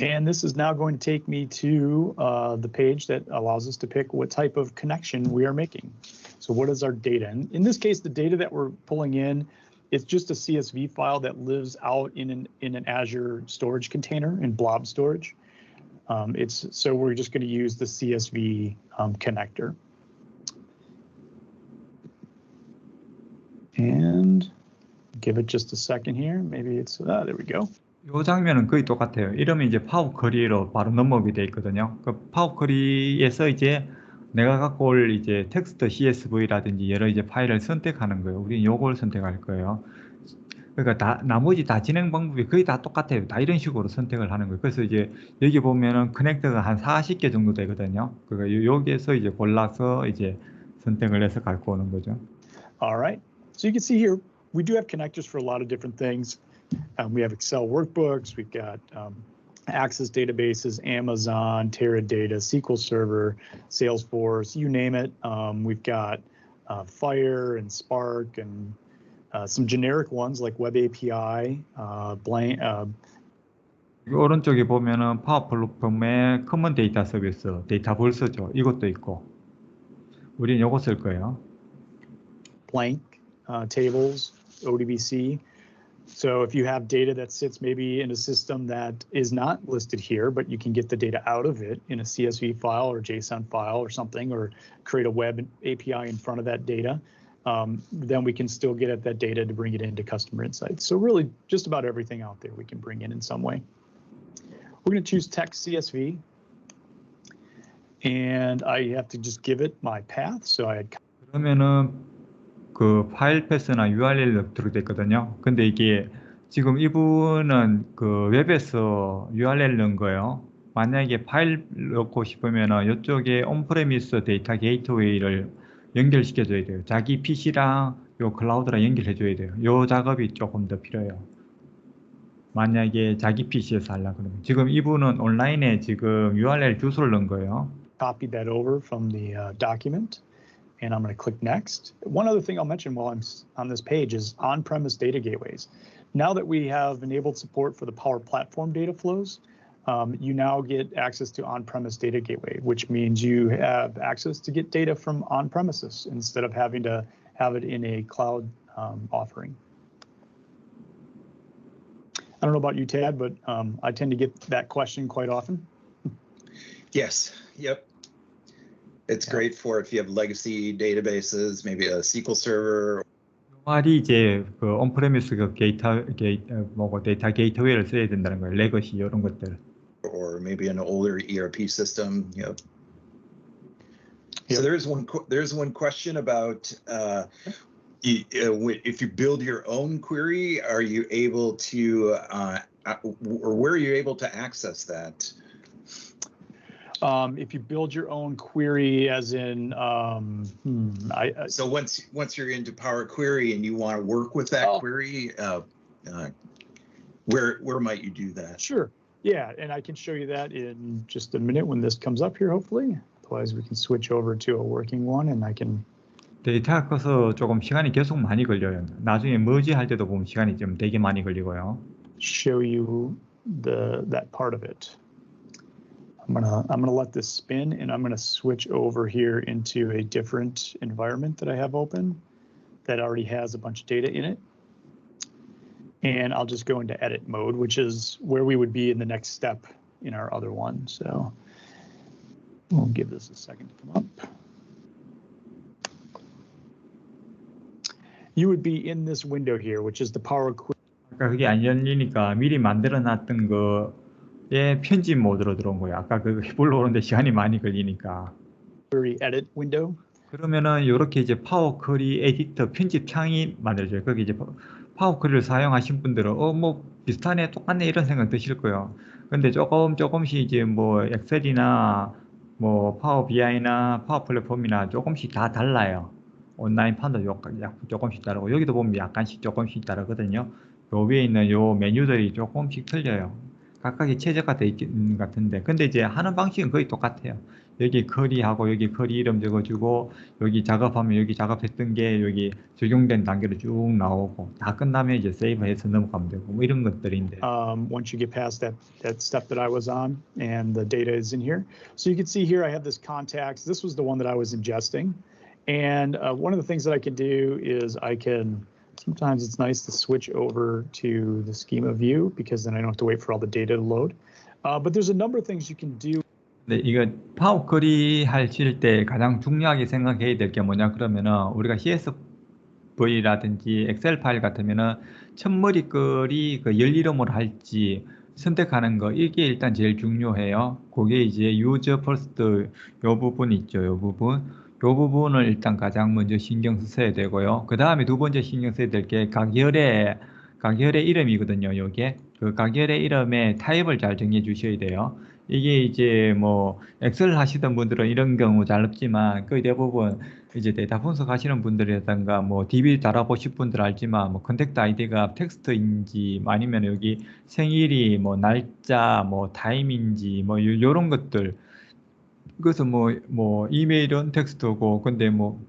And this is now going to take me to the page that allows us to pick what type of connection we are making. So what is our data? And in this case, the data that we're pulling in, it's just a CSV file that lives out in an Azure storage container in blob storage. So we're just going to use the CSV connector. And give it just a second here. Maybe it's, there we go. 이 장면은 거의 똑같아요. 이름이 이제 파워 쿼리로 바로 넘어오게 돼 있거든요. 그 파워 쿼리에서 이제 내가 갖고 올 이제 텍스트 CSV라든지 여러 이제 파일을 선택하는 거예요. 우리는 요걸 선택할 거예요. 그러니까 나머지 다 진행 방법이 거의 다 똑같아요. 다 이런 식으로 선택을 하는 거예요. 그래서 이제 여기 보면은 커넥터가 한 40개 정도 되거든요. 그러니까 여기에서 이제 골라서 이제 선택을 해서 갖고 오는 거죠. All right. So you can see here, we do have connectors for a lot of different things. We have Excel workbooks, we've got Access databases, Amazon, Teradata, SQL Server, Salesforce, you name it. We've got Fire and Spark and some generic ones like Web API, 오른쪽에 보면은 파워 플랫폼의 커먼 데이터 서비스, 데이터 볼스죠. 이것도 있고. 우리는 요거 쓸 거예요. Blank tables, ODBC. So if you have data that sits maybe in a system that is not listed here, but you can get the data out of it in a CSV file or JSON file or something, or create a web API in front of that data, then we can still get at that data to bring it into customer insights. So really just about everything out there we can bring in some way. We're going to choose text CSV. And I have to just give it my path. So I had 그러면은 그 파일 패스나 URL 넣도록 됐거든요. 근데 이게 지금 이분은 그 웹에서 URL 넣은 거예요. 만약에 파일 넣고 싶으면은 이쪽에 온프레미스 데이터 게이트웨이를 연결시켜 줘야 돼요. 자기 PC랑 요 클라우드랑 연결해 줘야 돼요. 요 작업이 조금 더 필요해요. 만약에 자기 PC에서 하려고 그러면. 지금 이분은 온라인에 지금 URL 주소를 넣은 거예요. Copy that over from the document, and I'm going to click next. One other thing I'll mention while I'm on this page is on-premise data gateways. Now that we have enabled support for the Power Platform data flows, you now get access to on-premise data gateway, which means you have access to get data from on-premises instead of having to have it in a cloud offering. I don't know about you, Tad, but I tend to get that question quite often. Yes. Yep. It's great for if you have legacy databases, maybe a SQL server. 말이 이제 그 온프레미스 그 데이터 게이트웨이를 써야 된다는 거예요. 레거시 이런 것들. Or maybe an older ERP system. Yep. Yep. So there's one question about if you build your own query, are you able to or where are you able to access that? If you build your own query, as in, so once you're into Power Query and you want to work with that query, where might you do that? Sure. Yeah, and I can show you that in just a minute when this comes up here, hopefully. Otherwise, we can switch over to a working one, and I can. 데이터가 커서 조금 시간이 계속 많이 걸려요. 나중에 머지 할 때도 보면 시간이 좀 되게 많이 걸리고요. Show you that part of it. I'm gonna let this spin, and I'm gonna switch over here into a different environment that I have open that already has a bunch of data in it. And I'll just go into edit mode, which is where we would be in the next step in our other one. So we'll give this a second to come up. You would be in this window here, which is the Power Query. 아까 그게 안 열리니까 미리 만들어 놨던 거에 편집 모드로 들어온 거예요. 아까 그 불러오는데 시간이 많이 걸리니까. Query edit window. 그러면은 이렇게 이제 파워 쿼리 에디터 편집 창이 만들어져요. 거기 이제 파워 쿼리를 사용하신 분들은 뭐 비슷하네, 똑같네 이런 생각 드실 거예요. 근데 조금씩 이제 뭐 엑셀이나 뭐 파워 BI나 파워 플랫폼이나 조금씩 다 달라요. 온라인 판도 조금씩 다르고 여기도 보면 약간씩 조금씩 다르거든요. 요 위에 있는 요 메뉴들이 조금씩 틀려요. 각각이 최적화되어 있는 것 같은데, 근데 이제 하는 방식은 거의 똑같아요. 여기 쿼리하고 여기 쿼리 이름 적어주고 여기 작업하면 여기 작업했던 게 여기 적용된 단계로 쭉 나오고 다 끝나면 이제 세이브해서 넘어가면 되고 뭐 이런 것들인데. Once you get past that step that I was on and the data is in here. So you can see here I have this contacts. This was the one that I was ingesting. And one of the things that I can do is sometimes it's nice to switch over to the schema view because then I don't have to wait for all the data to load. But there's a number of things you can do. 네, 이거 파워 쿼리 하실 때 가장 중요하게 생각해야 될 게 뭐냐 그러면은 우리가 CSV라든지 엑셀 파일 같으면은 첫머리글이 그 열 이름으로 할지 선택하는 거 이게 일단 제일 중요해요. 그게 이제 유저 퍼스트 요 부분 있죠. 요 부분을 일단 가장 먼저 신경 쓰셔야 되고요. 그 다음에 두 번째 신경 써야 될 게 각열의 이름이거든요. 요게 그 각열의 이름의 타입을 잘 정해 주셔야 돼요. 이게 이제 뭐 엑셀 하시던 분들은 이런 경우 잘 없지만 거의 대부분 이제 데이터 분석하시는 분들이라든가 뭐 DB 달아보실 분들 알지만 뭐 컨택트 아이디가 텍스트인지 아니면 여기 생일이 뭐 날짜 뭐 타임인지 뭐 요런 것들. 그래서 뭐 이메일은 텍스트고 근데 뭐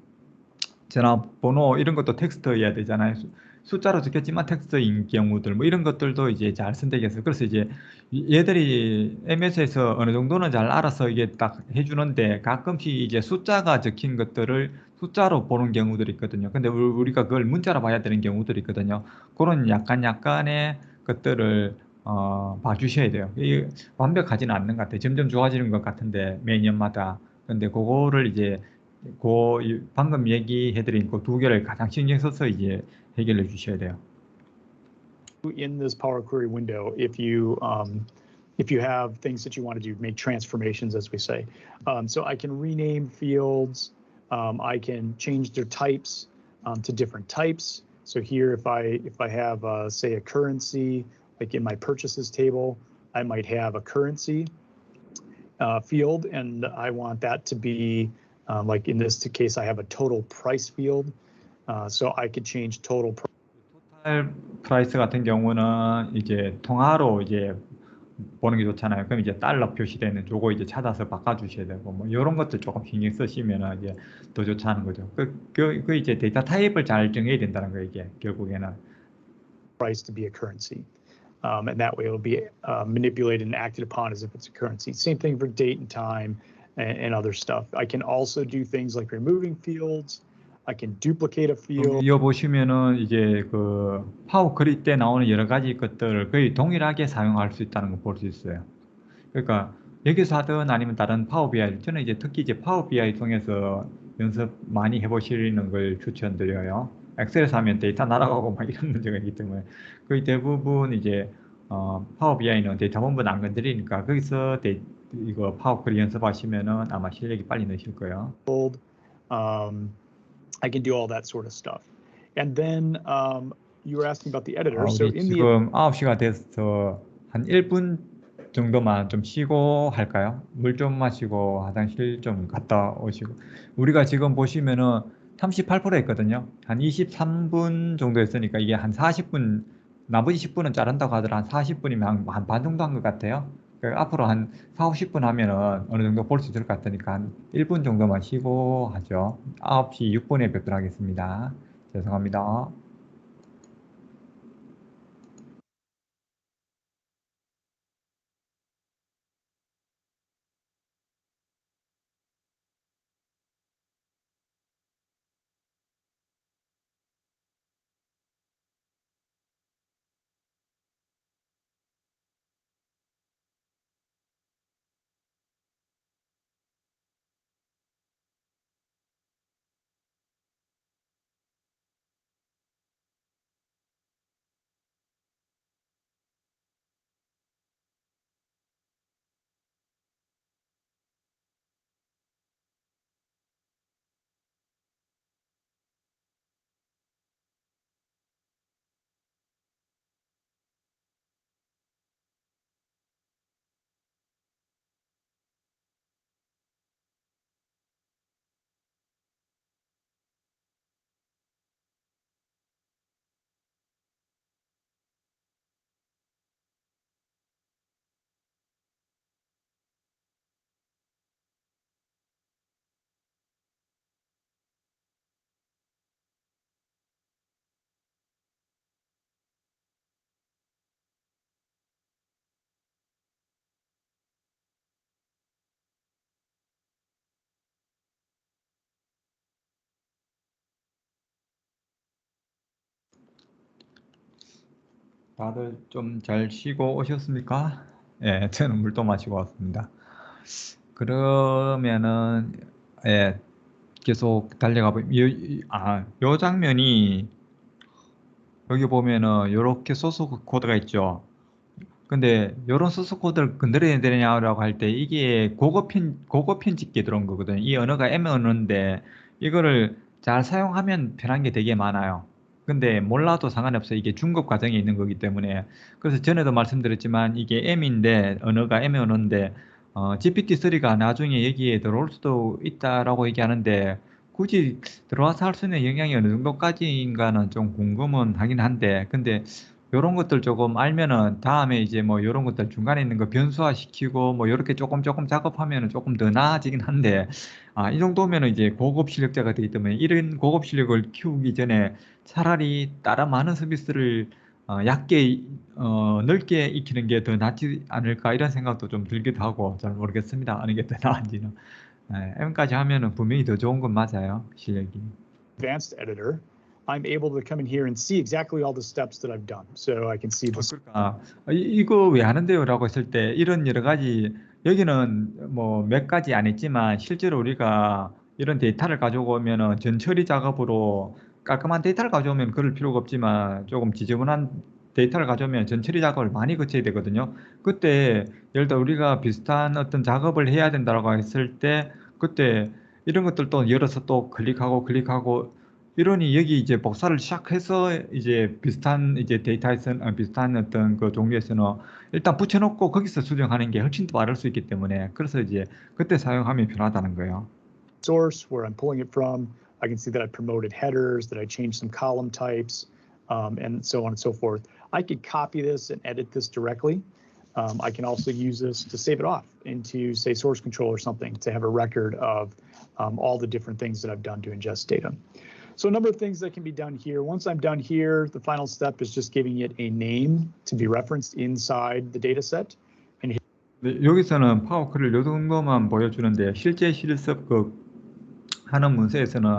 전화번호 이런 것도 텍스트여야 되잖아요. 숫자로 적혔지만 텍스트인 경우들 뭐 이런 것들도 이제 잘 선택해서 그래서 이제 얘들이 MS에서 어느 정도는 잘 알아서 이게 딱 해주는데 가끔씩 이제 숫자가 적힌 것들을 숫자로 보는 경우들이 있거든요. 근데 우리가 그걸 문자로 봐야 되는 경우들이 있거든요. 그런 약간의 것들을 봐주셔야 돼요. 이게 완벽하지는 않는 것 같아요. 점점 좋아지는 것 같은데 매년마다. 근데 그거를 이제 방금 얘기해드린 그 두 개를 가장 신경 써서 이제 해결해 주셔야 돼요. In this Power Query window, if you have things that you want to do, make transformations, as we say. So I can rename fields. I can change their types to different types. So here, if I have say a currency, like in my purchases table, I might have a currency field, and I want that to be like in this case, I have a total price field. So I could change total price. 토탈 프라이스 같은 경우는 이제 통화로 이제 보는 게 좋잖아요. 그럼 이제 달러 표시되는 요거 이제 찾아서 바꿔주셔야 되고 뭐 이런 것들 조금 신경 쓰시면 이제 더 좋다는 거죠. 그 이제 데이터 타입을 잘 정해야 된다는 거예요. 이게 결국에는. Price to be a currency. And that way it will be manipulated and acted upon as if it's a currency. Same thing for date and time and other stuff. I can also do things like removing fields. I can duplicate a field. 이거 보시면은 이제 그 파워 그리 때 나오는 여러 가지 것들을 거의 동일하게 사용할 수 있다는 걸 볼 수 있어요. 그러니까 여기서 하든 아니면 다른 파워 BI, 저는 이제 특히 이제 파워 BI 통해서 연습 많이 해보시는 걸 추천드려요. 엑셀에서 하면 데이터 날아가고 막 이런 문제가 있기 때문에 거의 대부분 이제 파워 BI는 데이터 본분 안 건드리니까 거기서 이거 파워 쿼리 연습하시면은 아마 실력이 빨리 느실 거예요. I can do all that sort of stuff. And then you were asking about the editor. So in 지금 9시가 돼서 한 1분 정도만 좀 쉬고 할까요? 물 좀 마시고 화장실 좀 갔다 오시고. 우리가 지금 보시면은 38% 했거든요. 한 23분 정도 했으니까 이게 한 40분, 나머지 10분은 자른다고 하더라. 한 40분이면 한 반 정도 한 것 같아요. 그러니까 앞으로 한 4, 50분 하면은 어느 정도 볼 수 있을 것 같으니까 한 1분 정도만 쉬고 하죠. 9시 6분에 뵙도록 하겠습니다. 죄송합니다. 다들 좀 잘 쉬고 오셨습니까? 예, 저는 물도 마시고 왔습니다. 그러면은 예, 계속 달려가 보면 요 장면이 여기 보면은 요렇게 소스 코드가 있죠. 근데 요런 소스 코드를 건드려야 되냐라고 할 때 이게 고급 편집기에 들어온 거거든요. 이 언어가 M 언어인데 이거를 잘 사용하면 편한 게 되게 많아요. 근데 몰라도 상관이 없어요. 이게 중급 과정에 있는 거기 때문에. 그래서 전에도 말씀드렸지만 이게 M인데 언어가 M 언어인데 GPT-3가 나중에 여기에 들어올 수도 있다라고 얘기하는데 굳이 들어와서 할 수 있는 영향이 어느 정도까지인가는 좀 궁금은 하긴 한데 근데 요런 것들 조금 알면은 다음에 이제 뭐 요런 것들 중간에 있는 거 변수화 시키고 뭐 요렇게 조금 작업하면은 조금 더 나아지긴 한데 이 정도면은 이제 고급 실력자가 되기 때문에 이런 고급 실력을 키우기 전에 차라리 다른 많은 서비스를 얇게 넓게 익히는 게 더 낫지 않을까 이런 생각도 좀 들기도 하고 잘 모르겠습니다. 어느 게 더 나은지는. M까지 하면은 분명히 더 좋은 건 맞아요. 실력이. Advanced editor, I'm able to come in here and see exactly all the steps that I've done. So I can see this. 이거 왜 하는데요라고 했을 때 이런 여러 가지 여기는 뭐 몇 가지 안 했지만 실제로 우리가 이런 데이터를 가져오면은 전처리 작업으로 깔끔한 데이터를 가져오면 그럴 필요가 없지만 조금 지저분한 데이터를 가져오면 전처리 작업을 많이 거쳐야 되거든요. 그때 예를 들어 우리가 비슷한 어떤 작업을 해야 된다고 했을 때 그때 이런 것들도 열어서 또 클릭하고 이러니 여기 이제 복사를 시작해서 이제 비슷한 이제 데이터에서는 비슷한 어떤 그 종류에서는 일단 붙여놓고 거기서 수정하는 게 훨씬 더 빠를 수 있기 때문에 그래서 이제 그때 사용하면 편하다는 거예요. Source where I'm pulling it from. I can see that I promoted headers, that I changed some column types, and so on and so forth. I could copy this and edit this directly. I can also use this to save it off into, say, source control or something to have a record of all the different things that I've done to ingest data. So a number of things that can be done here. Once I'm done here, the final step is just giving it a name to be referenced inside the data set. 네, 여기서는 파워 쿼리를 요 정도만 보여주는데 실제 실습 하는 문서에서는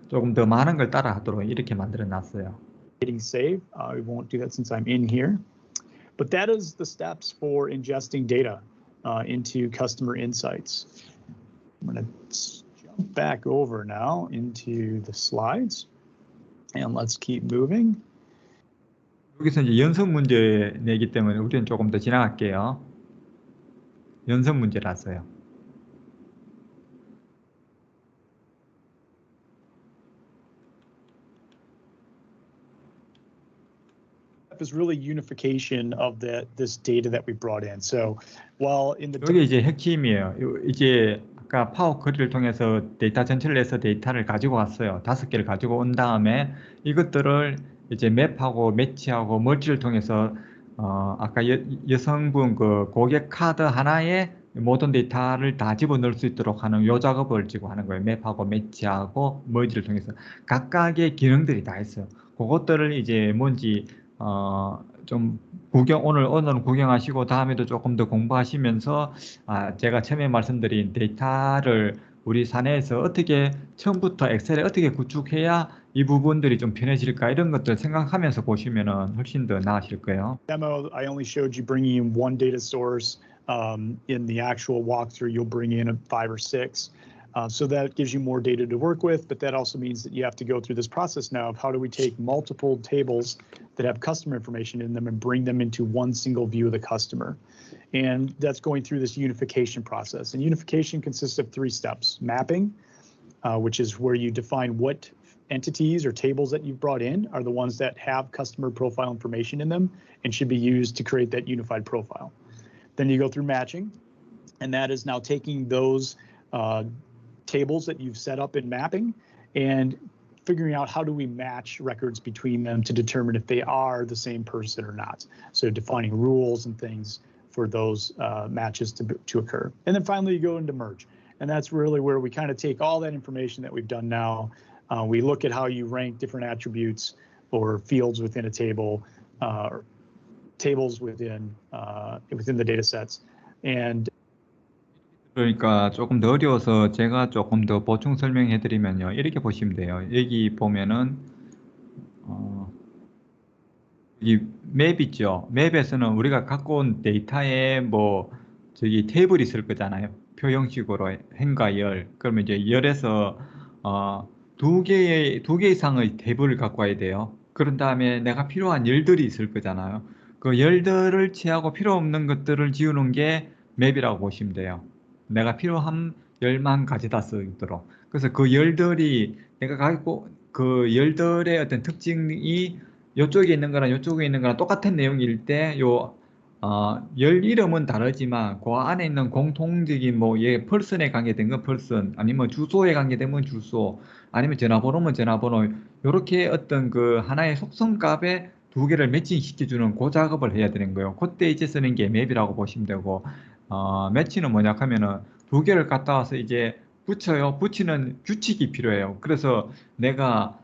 조금 더 많은 걸 따라 하도록 이렇게 만들어 놨어요. Hitting save. We won't do that since I'm in here. But that is the steps for ingesting data into customer insights. I'm going to jump back over now into the slides and let's keep moving. 여기서 이제 연습 문제 내기 때문에 우리는 조금 더 지나갈게요. 연습 문제라서요. is really unification of this data that we brought in. So while in the 여기 이제 핵심이에요. 이제 아까 파워 쿼리를 통해서 데이터 전체를 내서 데이터를 가지고 왔어요. 5개를 가지고 온 다음에 이것들을 이제 맵하고 매치하고 멀티를 통해서 아까 여성분 그 고객 카드 하나에 모든 데이터를 다 집어넣을 수 있도록 하는 요 작업을 지금 하는 거예요. 맵하고 매치하고 머지를 통해서 각각의 기능들이 다 있어요. 그것들을 이제 뭔지 좀 오늘은 구경하시고 다음에도 조금 더 공부하시면서 제가 처음에 말씀드린 데이터를 우리 사내에서 어떻게 처음부터 엑셀에 어떻게 구축해야 이 부분들이 좀 편해질까 이런 것들 생각하면서 보시면은 훨씬 더 나으실 거예요. Demo, I only showed you bringing in one data source. In the actual walkthrough, you'll bring in 5 or 6. So that gives you more data to work with, but that also means that you have to go through this process now of how do we take multiple tables that have customer information in them and bring them into one single view of the customer. And that's going through this unification process. And unification consists of 3 steps. Mapping, which is where you define what entities or tables that you've brought in are the ones that have customer profile information in them and should be used to create that unified profile. Then you go through matching, and that is now taking those tables that you've set up in mapping and figuring out how do we match records between them to determine if they are the same person or not. So defining rules and things for those matches to occur. And then finally you go into merge. And that's really where we kind of take all that information that we've done now. We look at how you rank different attributes or fields within a table, tables within the data sets. And 그러니까 조금 더 어려워서 제가 조금 더 보충 설명해 드리면요. 이렇게 보시면 돼요. 여기 보면은 이 맵 있죠. 맵에서는 우리가 갖고 온 데이터에 뭐 저기 테이블이 있을 거잖아요. 표 형식으로 행과 열. 그러면 이제 열에서 두 개 이상의 탭을 갖고 와야 돼요. 그런 다음에 내가 필요한 열들이 있을 거잖아요. 그 열들을 취하고 필요 없는 것들을 지우는 게 맵이라고 보시면 돼요. 내가 필요한 열만 가져다 쓰도록. 그래서 그 열들이 내가 갖고 그 열들의 어떤 특징이 이쪽에 있는 거랑 이쪽에 있는 거랑 똑같은 내용일 때 열 이름은 다르지만 그 안에 있는 공통적인 펄슨에 관계된 건 펄슨, 아니면 주소에 관계된 건 주소, 아니면 전화번호면 전화번호, 이렇게 어떤 그 하나의 속성값에 2개를 매칭시켜주는 그 작업을 해야 되는 거예요. 그때 이제 쓰는 게 맵이라고 보시면 되고, 매치는 뭐냐 하면은 2개를 갖다 와서 이제 붙여요. 붙이는 규칙이 필요해요. 그래서 내가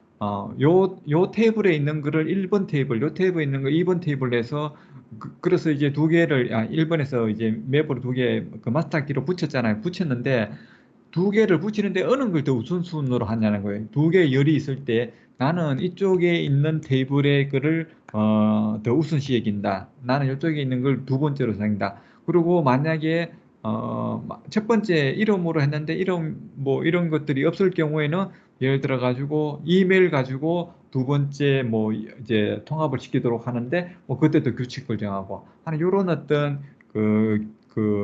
요 테이블에 있는 거를 1번 테이블, 요 테이블에 있는 거 2번 테이블로 해서 그래서 이제 2개를 1번에서 이제 맵으로 2개 그 마스터 키로 붙였잖아요. 붙였는데 2개를 붙이는데 어느 걸 더 우선순위로 하냐는 거예요. 2개의 열이 있을 때 나는 이쪽에 있는 테이블의 거를 더 우선시 여긴다. 나는 이쪽에 있는 걸 2번째로 생긴다. 그리고 만약에 첫 번째 이름으로 했는데 이름 뭐 이런 것들이 없을 경우에는 예를 들어 가지고 이메일 가지고 두 번째 뭐 이제 통합을 시키도록 하는데 뭐 그때도 규칙을 정하고 하는 이런 어떤 그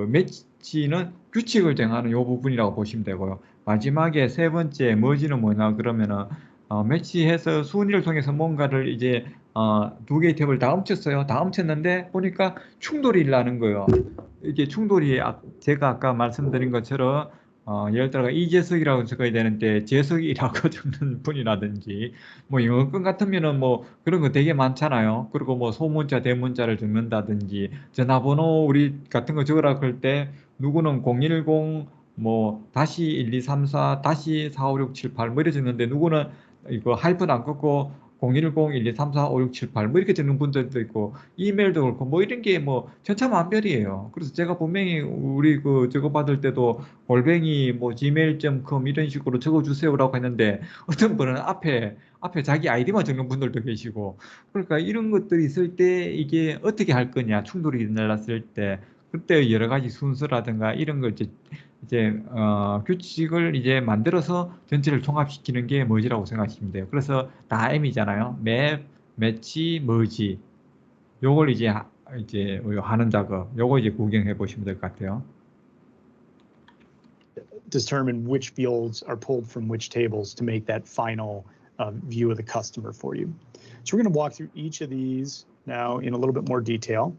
매치는 규칙을 정하는 요 부분이라고 보시면 되고요. 마지막에 세 번째 머지는 뭐냐 그러면은 매치해서 순위를 통해서 뭔가를 이제 두 개의 탭을 다 훔쳤어요. 다 훔쳤는데 보니까 충돌이 나는 거예요. 이게 충돌이 제가 아까 말씀드린 것처럼 예를 들어 이재석이라고 적어야 되는데 재석이라고 적는 분이라든지 뭐 영어권 같으면은 뭐 그런 거 되게 많잖아요. 그리고 뭐 소문자 대문자를 적는다든지 전화번호 우리 같은 거 적으라고 할 때 누구는 010 뭐 다시 1234 다시 4567 8 뭐 이렇게 적는데 누구는 이거 하이픈 안 긋고 010-1234-5678 뭐 이렇게 적는 분들도 있고 이메일도 그렇고 뭐 이런 게 뭐 천차만별이에요. 그래서 제가 분명히 우리 그 저거 받을 때도 골뱅이 뭐 gmail.com 이런 식으로 적어주세요라고 했는데 어떤 분은 앞에 자기 아이디만 적는 분들도 계시고 그러니까 이런 것들이 있을 때 이게 어떻게 할 거냐 충돌이 일어났을 때 그때 여러 가지 순서라든가 이런 걸 이제 규칙을 이제 만들어서 전체를 통합시키는 게 머지라고 생각하시면 돼요. 그래서 다 M이잖아요. 맵, 매치, 머지. 요걸 이제 하는 작업. 요거 이제 구경해 보시면 될 것 같아요. Determine which fields are pulled from which tables to make that final view of the customer for you. So we're going to walk through each of these now in a little bit more detail.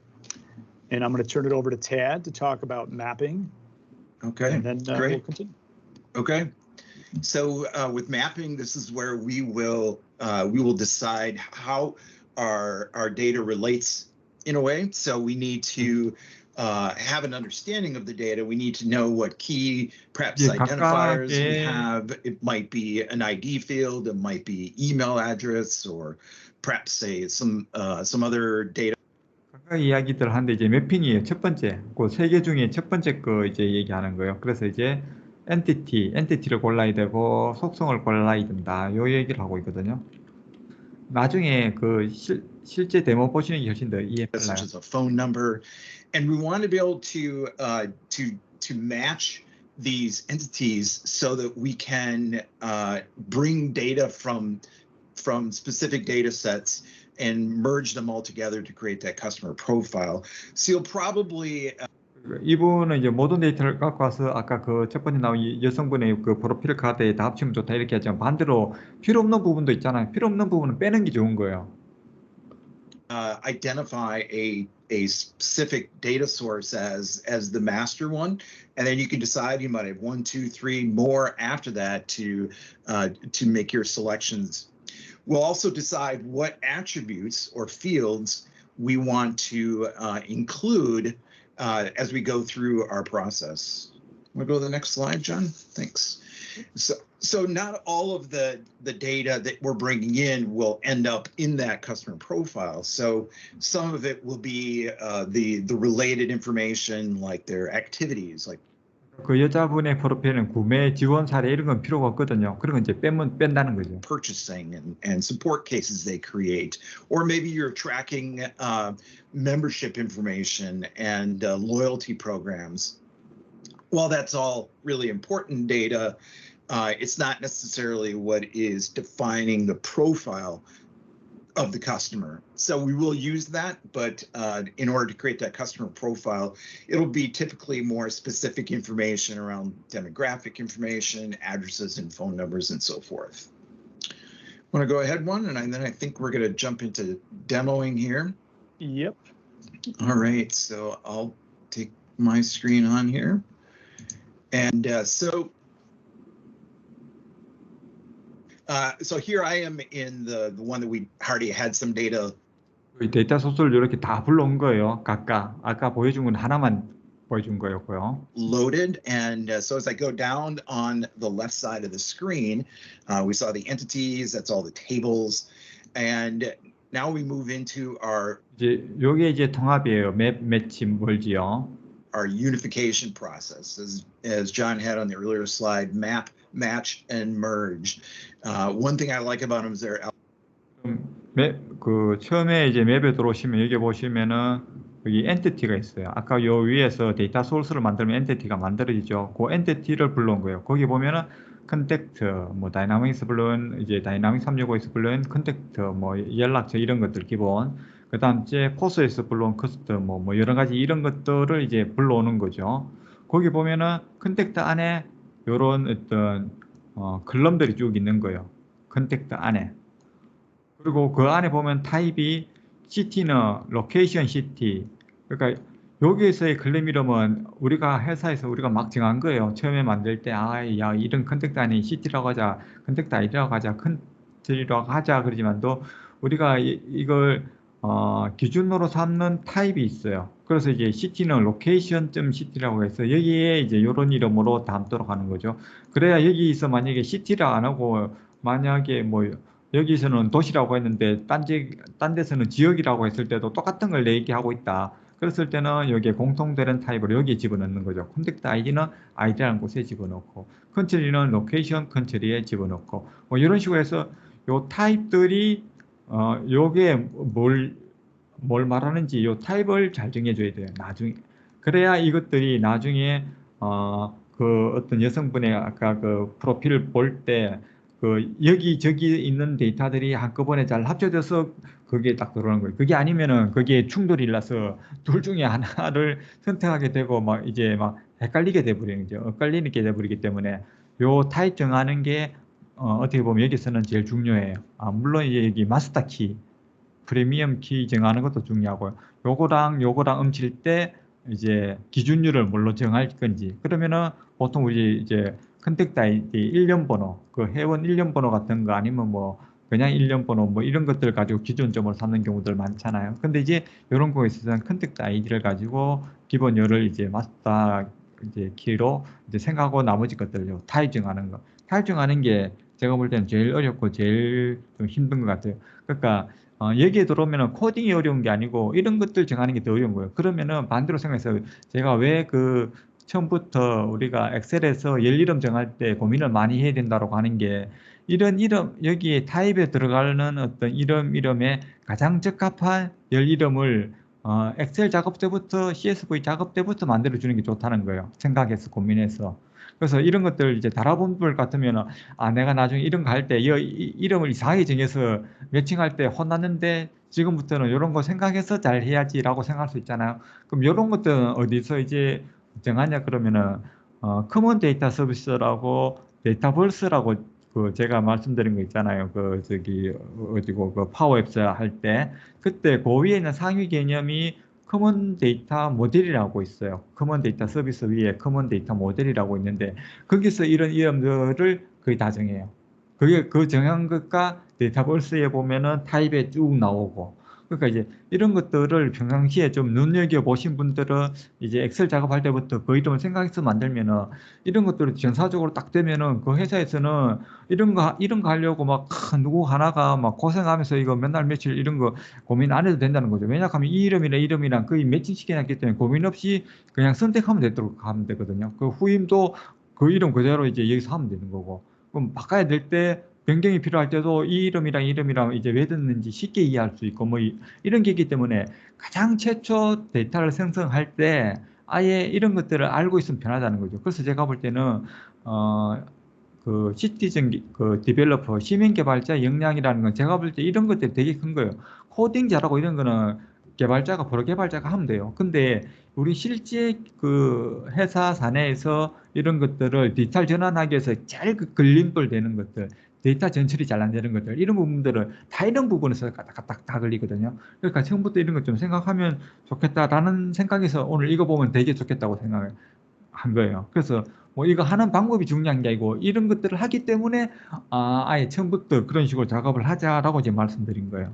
And I'm going to turn it over to Tad to talk about mapping. Okay, and then great. We'll continue. Okay, so with mapping, this is where we will decide how our data relates in a way. So we need to have an understanding of the data. We need to know what key perhaps identifiers we have. It might be an ID field, it might be email address, or perhaps say some other data. 각각 이야기들 하는데 이제 매핑이에요. 첫 번째, 그 세 개 중에 첫 번째 거 이제 얘기하는 거예요. 그래서 이제 엔티티를 골라야 되고 속성을 골라야 된다. 요 얘기를 하고 있거든요. 나중에 그 실제 데모 보시는 게 훨씬 더 이해 빨라요. Such as a phone number, and we want to be able to match these entities so that we can bring data from specific data sets and merge them all together to create that customer profile. So you'll probably 이분은 이제 모든 데이터를 갖고 와서 아까 그 첫 번째 나온 여성분의 그 프로필 카드에 다 합치면 좋다 이렇게 하지만 반대로 필요 없는 부분도 있잖아요. 필요 없는 부분은 빼는 게 좋은 거예요. Identify a specific data source as the master one, and then you can decide you might have 1, 2, 3 more after that to make your selections. We'll also decide what attributes or fields we want to include as we go through our process. Want to go to the next slide, John? Thanks. So not all of the data that we're bringing in will end up in that customer profile. So some of it will be the related information like their activities, like 그 여자분의 프로필은 구매 지원 사례 이런 건 필요가 없거든요. 그런 건 이제 뺀다는 거죠. purchasing and support cases they create, or maybe you're tracking membership information and loyalty programs. While that's all really important data, it's not necessarily what is defining the profile of the customer. So we will use that, but in order to create that customer profile, it'll be typically more specific information around demographic information, addresses and phone numbers and so forth. Want to go ahead one, and then I think we're going to jump into demoing here. Yep. All right, so I'll take my screen on here. And so here I am in the one that we already had some data. 데이터 소스를 이렇게 다 불러온 거예요. 각각 아까 보여준 건 하나만 보여준 거였고요. Loaded, and so as I go down on the left side of the screen, we saw the entities. That's all the tables, and now we move into our 이제 요게 이제 통합이에요. 매치 멀지요. Our unification process, as John had on the earlier slide, map, match, and merge. One thing I like about them is they're 그 처음에 이제 맵에 들어오시면 여기 보시면은 여기 엔티티가 있어요. 아까 요 위에서 데이터 소스를 만들면 엔티티가 만들어지죠. 그 엔티티를 불러온 거예요. 거기 보면은 컨택트, 뭐 다이나믹스 불러온 이제 다이나믹 365에서 불러온 컨택트, 뭐 연락처 이런 것들 기본. 그다음 이제 포스에서 불러온 커스텀, 뭐 여러 가지 이런 것들을 이제 불러오는 거죠. 거기 보면은 컨택트 안에 요런 어떤 클럼들이 쭉 있는 거예요. 컨택트 안에. 그리고 그 안에 보면 타입이 시티는 로케이션 시티. 그러니까 여기에서의 클램 이름은 우리가 회사에서 우리가 막 정한 거예요. 처음에 만들 때, 야, 이런 컨택트 아니 시티라고 하자, 컨택트 아이디라고 하자, 컨트리라고 하자. 그러지만도 우리가 이걸 기준으로 삼는 타입이 있어요. 그래서 이제 시티는 로케이션.시티라고 해서 여기에 이제 이런 이름으로 담도록 하는 거죠. 그래야 여기서 만약에 시티라 안 하고 만약에 뭐 여기서는 도시라고 했는데 딴 데서는 지역이라고 했을 때도 똑같은 걸 얘기하고 있다. 그랬을 때는 여기에 공통되는 타입으로 여기에 집어넣는 거죠. 컨택트 아이디는 아이디라는 곳에 집어넣고, 컨트리는 로케이션 컨트리에 집어넣고, 뭐 이런 식으로 해서 요 타입들이 요게 뭘 말하는지 요 타입을 잘 정해줘야 돼요. 나중에. 그래야 이것들이 나중에 그 어떤 여성분의 아까 그 프로필을 볼 때 그 여기저기 있는 데이터들이 한꺼번에 잘 합쳐져서 그게 딱 들어오는 거예요. 그게 아니면은 거기에 충돌이 일어나서 둘 중에 하나를 선택하게 되고 막 이제 막 헷갈리게 돼버리는 거죠. 엇갈리게 돼버리기 때문에 요 타입 정하는 게 어떻게 보면 여기서는 제일 중요해요. 물론 이제 여기 마스터 키, 프리미엄 키 정하는 것도 중요하고요. 요거랑 훔칠 때 이제 기준율을 뭘로 정할 건지. 그러면은 보통 우리 이제 컨택트 아이디 일련 번호, 그 회원 일련 번호 같은 거 아니면 뭐 그냥 일련 번호 뭐 이런 것들 가지고 기준점을 삼는 경우들 많잖아요. 근데 이제 이런 거에 있어서는 컨택트 아이디를 가지고 기본열을 이제 마스터 이제 키로 이제 생각하고 나머지 것들요 타입 정하는 거. 타입 정하는 게 제가 볼 때는 제일 어렵고 제일 좀 힘든 것 같아요. 그러니까 여기에 들어오면은 코딩이 어려운 게 아니고 이런 것들 정하는 게 더 어려운 거예요. 그러면은 반대로 생각해서 제가 왜 그 처음부터 우리가 엑셀에서 열 이름 정할 때 고민을 많이 해야 된다고 하는 게 이런 이름 여기에 타입에 들어가는 어떤 이름에 가장 적합한 열 이름을 엑셀 작업 때부터 CSV 작업 때부터 만들어 주는 게 좋다는 거예요. 생각해서 고민해서. 그래서 이런 것들 이제 달아본 분 같으면은 내가 나중에 이런 거 할 때 이름을 이상하게 정해서 매칭할 때 혼났는데 지금부터는 이런 거 생각해서 잘 해야지라고 생각할 수 있잖아요. 그럼 이런 것들은 어디서 이제 정하냐 그러면은 커먼 데이터 서비스라고 데이터버스라고 그 제가 말씀드린 거 있잖아요. 그 저기 어디고 그 파워 앱스 할 때 그때 그 위에 있는 상위 개념이 커먼 데이터 모델이라고 있어요. 커먼 데이터 서비스 위에 커먼 데이터 모델이라고 있는데 거기서 이런 이름들을 거의 다 정해요. 그게 그 정한 것과 데이터베이스에 보면은 타입에 쭉 나오고 그러니까 이제 이런 것들을 평상시에 좀 눈여겨 보신 분들은 이제 엑셀 작업할 때부터 그 이름을 생각해서 만들면은 이런 것들을 전사적으로 딱 되면은 그 회사에서는 이런 거 하려고 막 누구 하나가 막 고생하면서 이거 맨날 며칠 이런 거 고민 안 해도 된다는 거죠. 왜냐하면 이 이름이랑 거의 매칭시켜놨기 때문에 고민 없이 그냥 선택하면 되도록 하면 되거든요. 그 후임도 그 이름 그대로 이제 여기서 하면 되는 거고. 그럼 바꿔야 될 때 변경이 필요할 때도 이 이름이랑 이제 왜 듣는지 쉽게 이해할 수 있고 뭐 이런 게 있기 때문에 가장 최초 데이터를 생성할 때 아예 이런 것들을 알고 있으면 편하다는 거죠. 그래서 제가 볼 때는 그 시티즌 그 디벨로퍼 시민 개발자 역량이라는 건 제가 볼 때 이런 것들이 되게 큰 거예요. 코딩 잘하고 이런 거는 개발자가 프로 개발자가 하면 돼요. 근데 우리 실제 그 회사 사내에서 이런 것들을 디지털 전환하기 위해서 제일 그 걸림돌 되는 것들, 데이터 전처리 잘 안 되는 것들, 이런 부분들은 다 이런 부분에서 다 걸리거든요. 그러니까 처음부터 이런 것 좀 생각하면 좋겠다라는 생각에서 오늘 이거 보면 되게 좋겠다고 생각한 거예요. 그래서 뭐 이거 하는 방법이 중요한 게 아니고 이런 것들을 하기 때문에 아예 처음부터 그런 식으로 작업을 하자라고 이제 말씀드린 거예요.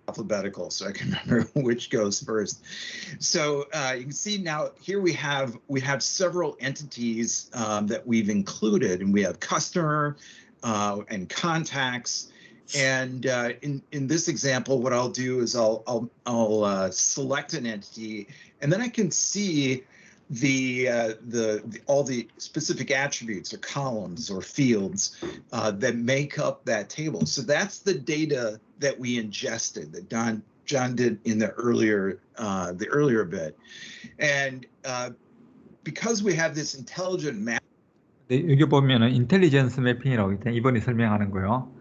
Alphabetical, so I can remember which goes first. So you can see now here we have several entities that we've included, and we have customer and contacts. And in this example, what I'll do is I'll select an entity, and then I can see all the specific attributes or columns or fields that make up that table. So that's the data that we ingested, that Don John did in the earlier bit. And because we have this intelligent map. 네, 여기 보면은 인텔리전스 매핑이라고 일단 이번에 설명하는 거요.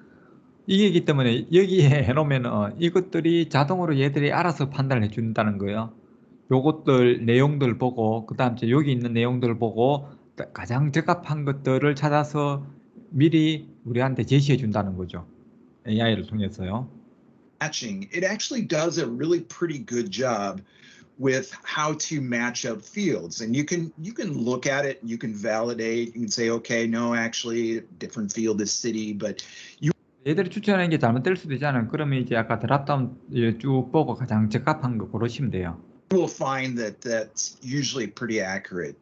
이게기 때문에 여기에 해놓으면 이것들이 자동으로 얘들이 알아서 판단을 해준다는 거예요. 요것들 내용들 보고 그다음 이제 여기 있는 내용들 보고 가장 적합한 것들을 찾아서 미리 우리한테 제시해 준다는 거죠. AI를 통해서요. Matching, it actually does a really pretty good job with how to match up fields, and you can look at it, you can validate, you can say, okay, no, actually, different field is city, but you. 얘들이 추천하는 게 잘못될 수도 있잖아요. 그러면 이제 아까 드랍다운 쭉 보고 가장 적합한 거 고르시면 돼요. You will find that that's usually pretty accurate.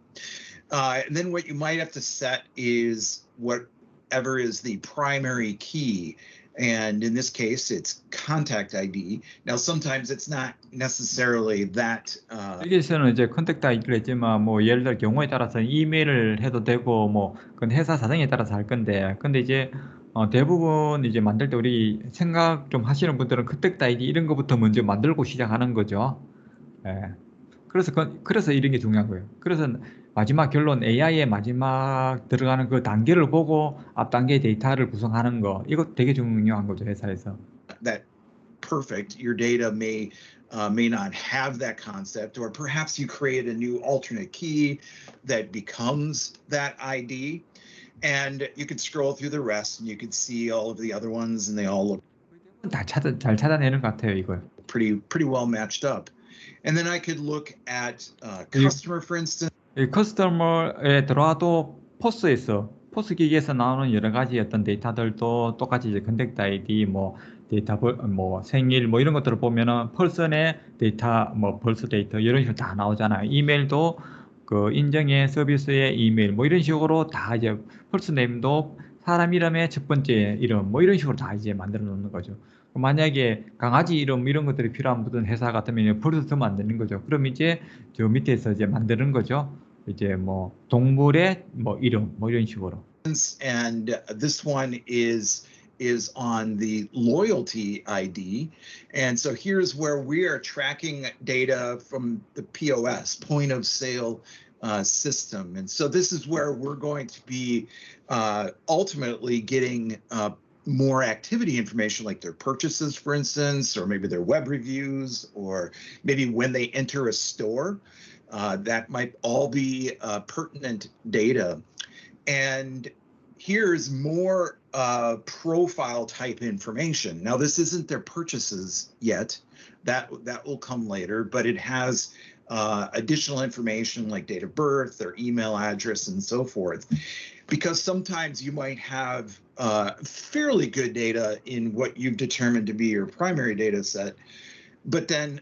And then what you might have to set is whatever is the primary key. And in this case, it's contact ID. Now, sometimes it's not necessarily that. 여기서는 이제 컨택트 아이디를 했지만 뭐 예를 들어 경우에 따라서 이메일을 해도 되고 뭐 그건 회사 사정에 따라서 할 건데, 근데 이제 대부분 이제 만들 때 우리 생각 좀 하시는 분들은 컨택트 아이디 이런 거부터 먼저 만들고 시작하는 거죠. 예. 그래서 이런 게 중요한 거예요. 그래서 마지막 결론 AI의 마지막 들어가는 그 단계를 보고 앞 단계 데이터를 구성하는 거, 이거 되게 중요한 거죠, 회사에서. That perfect. Your data may not have that concept, or perhaps you create a new alternate key that becomes that ID, and you can scroll through the rest and you can see all of the other ones, and they all look 잘 찾아내는 것 같아요, 이걸. pretty well matched up. And then I could look at customer, for instance. 이 커스터머에 들어와도 포스 기기에서 나오는 여러 가지 어떤 데이터들도 똑같이 이제 컨택트 아이디, 뭐 데이터, 뭐 생일, 뭐 이런 것들을 보면은 펄슨의 데이터, 뭐 벌스 데이터 이런 식으로 다 나오잖아요. 이메일도 그 인정의 서비스의 이메일, 뭐 이런 식으로 다 이제 펄스 네임도 사람 이름의 첫 번째 이름, 뭐 이런 식으로 다 이제 만들어 놓는 거죠. 만약에 강아지 이름 이런 것들이 필요한 무슨 회사 같으면 벌써 더 만드는 거죠. 그럼 이제 저 밑에서 이제 만드는 거죠. 이제 뭐 동물의 뭐 이름 뭐 이런 식으로. And this one is on the loyalty ID. And so here's where we are tracking data from the POS, point of sale system. And so this is where we're going to be ultimately getting more activity information, like their purchases, for instance, or maybe their web reviews, or maybe when they enter a store. That might all be pertinent data. And here's more profile type information. Now, this isn't their purchases yet. That will come later, but it has additional information like date of birth, their email address, and so forth. Because sometimes you might have fairly good data in what you've determined to be your primary data set, but then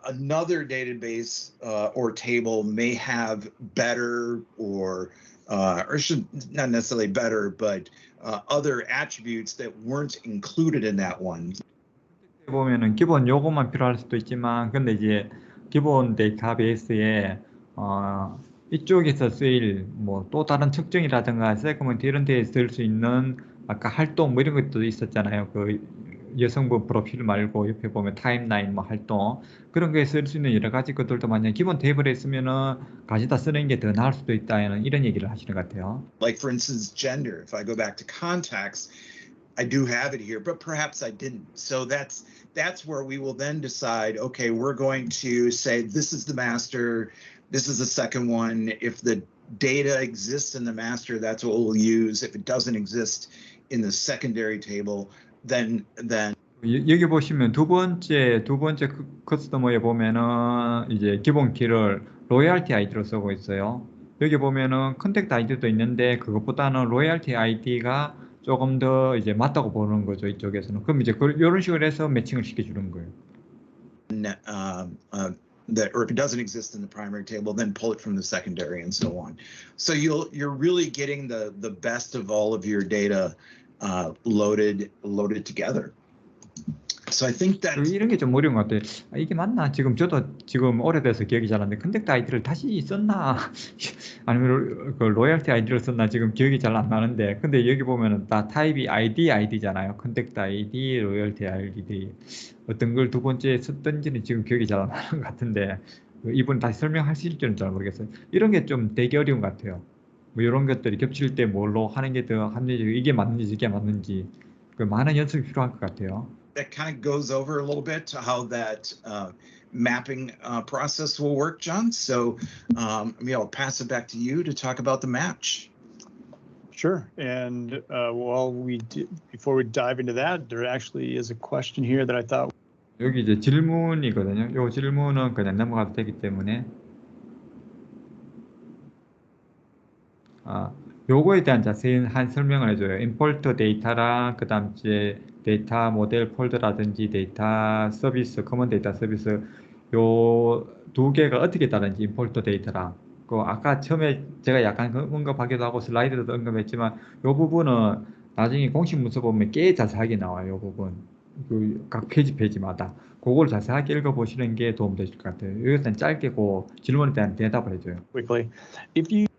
another database or table may have better or should not necessarily better, but other attributes that weren't included in that one. 보면은 기본 요것만 필요할 수도 있지만, 근데 이제 기본 데이터베이스에 이쪽에서 쓰일 뭐 또 다른 측정이라든가 세그먼트 이런 데에 쓸 수 있는 아까 활동 뭐 이런 것도 있었잖아요. 그 여성분 프로필 말고 옆에 보면 타임라인 뭐 활동 그런 거에 쓸 수 있는 여러 가지 것들도 만약 기본 테이블에 있으면은 가져다 쓰는 게 더 나을 수도 있다는 이런 얘기를 하시는 것 같아요. Like for instance, gender. If I go back to contacts, I do have it here, but perhaps I didn't. So that's where we will then decide, okay, we're going to say this is the master, this is the second one. If the data exists in the master, that's what we'll use. If it doesn't exist in the secondary table, then 여기 보시면 두 번째 커스터머에 보면은 이제 기본 키를 로열티 아이디로 쓰고 있어요. 여기 보면은 컨택트 아이디도 있는데 그것보다는 로열티 아이디가 조금 더 이제 맞다고 보는 거죠, 이쪽에서는. 그럼 이제 이런 식으로 해서 매칭을 시켜주는 거예요. That, or if it doesn't exist in the primary table, then pull it from the secondary and so on. So you're really getting the best of all of your data loaded together. So I think that 이런 게 좀 어려운 것 같아요. 아, 이게 맞나? 저도 지금 오래돼서 기억이 잘 안 나는데 컨택트 아이디를 다시 썼나? 아니면 그 로열티 아이디를 썼나? 지금 기억이 잘 안 나는데 근데 여기 보면은 다 타입이 아이디잖아요. 컨택트 아이디, 로열티 아이디 어떤 걸 두 번째 썼던지는 지금 기억이 잘 안 나는 것 같은데 이분 다시 설명하실지는 잘 모르겠어요. 이런 게 좀 되게 어려운 것 같아요. 뭐 이런 것들이 겹칠 때 뭘로 하는 게 더 합리적이고 이게 맞는지 저게 맞는지 그 많은 연습이 필요할 것 같아요. that kind of goes over a little bit to how that mapping process will work, John. So I'll pass it back to you to talk about the match. Sure. And before we dive into that, there actually is a question here that I thought. 여기 이제 질문이거든요. 요 질문은 그냥 넘어가도 되기 때문에 요거에 대한 자세한 설명을 해줘요. 임포트 데이터랑 그다음 이제 데이터 모델 폴더라든지 데이터 서비스, 커먼 데이터 서비스 요 두 개가 어떻게 다른지 임포트 데이터랑 그 아까 처음에 제가 약간 언급하기도 하고 슬라이드도 언급했지만 요 부분은 나중에 공식 문서 보면 꽤 자세하게 나와요. 요 부분 그 각 페이지마다 그걸 자세하게 읽어보시는 게 도움 되실 것 같아요. 여기서는 짧게 그 질문에 대한 대답을 해줘요. Quickly, if you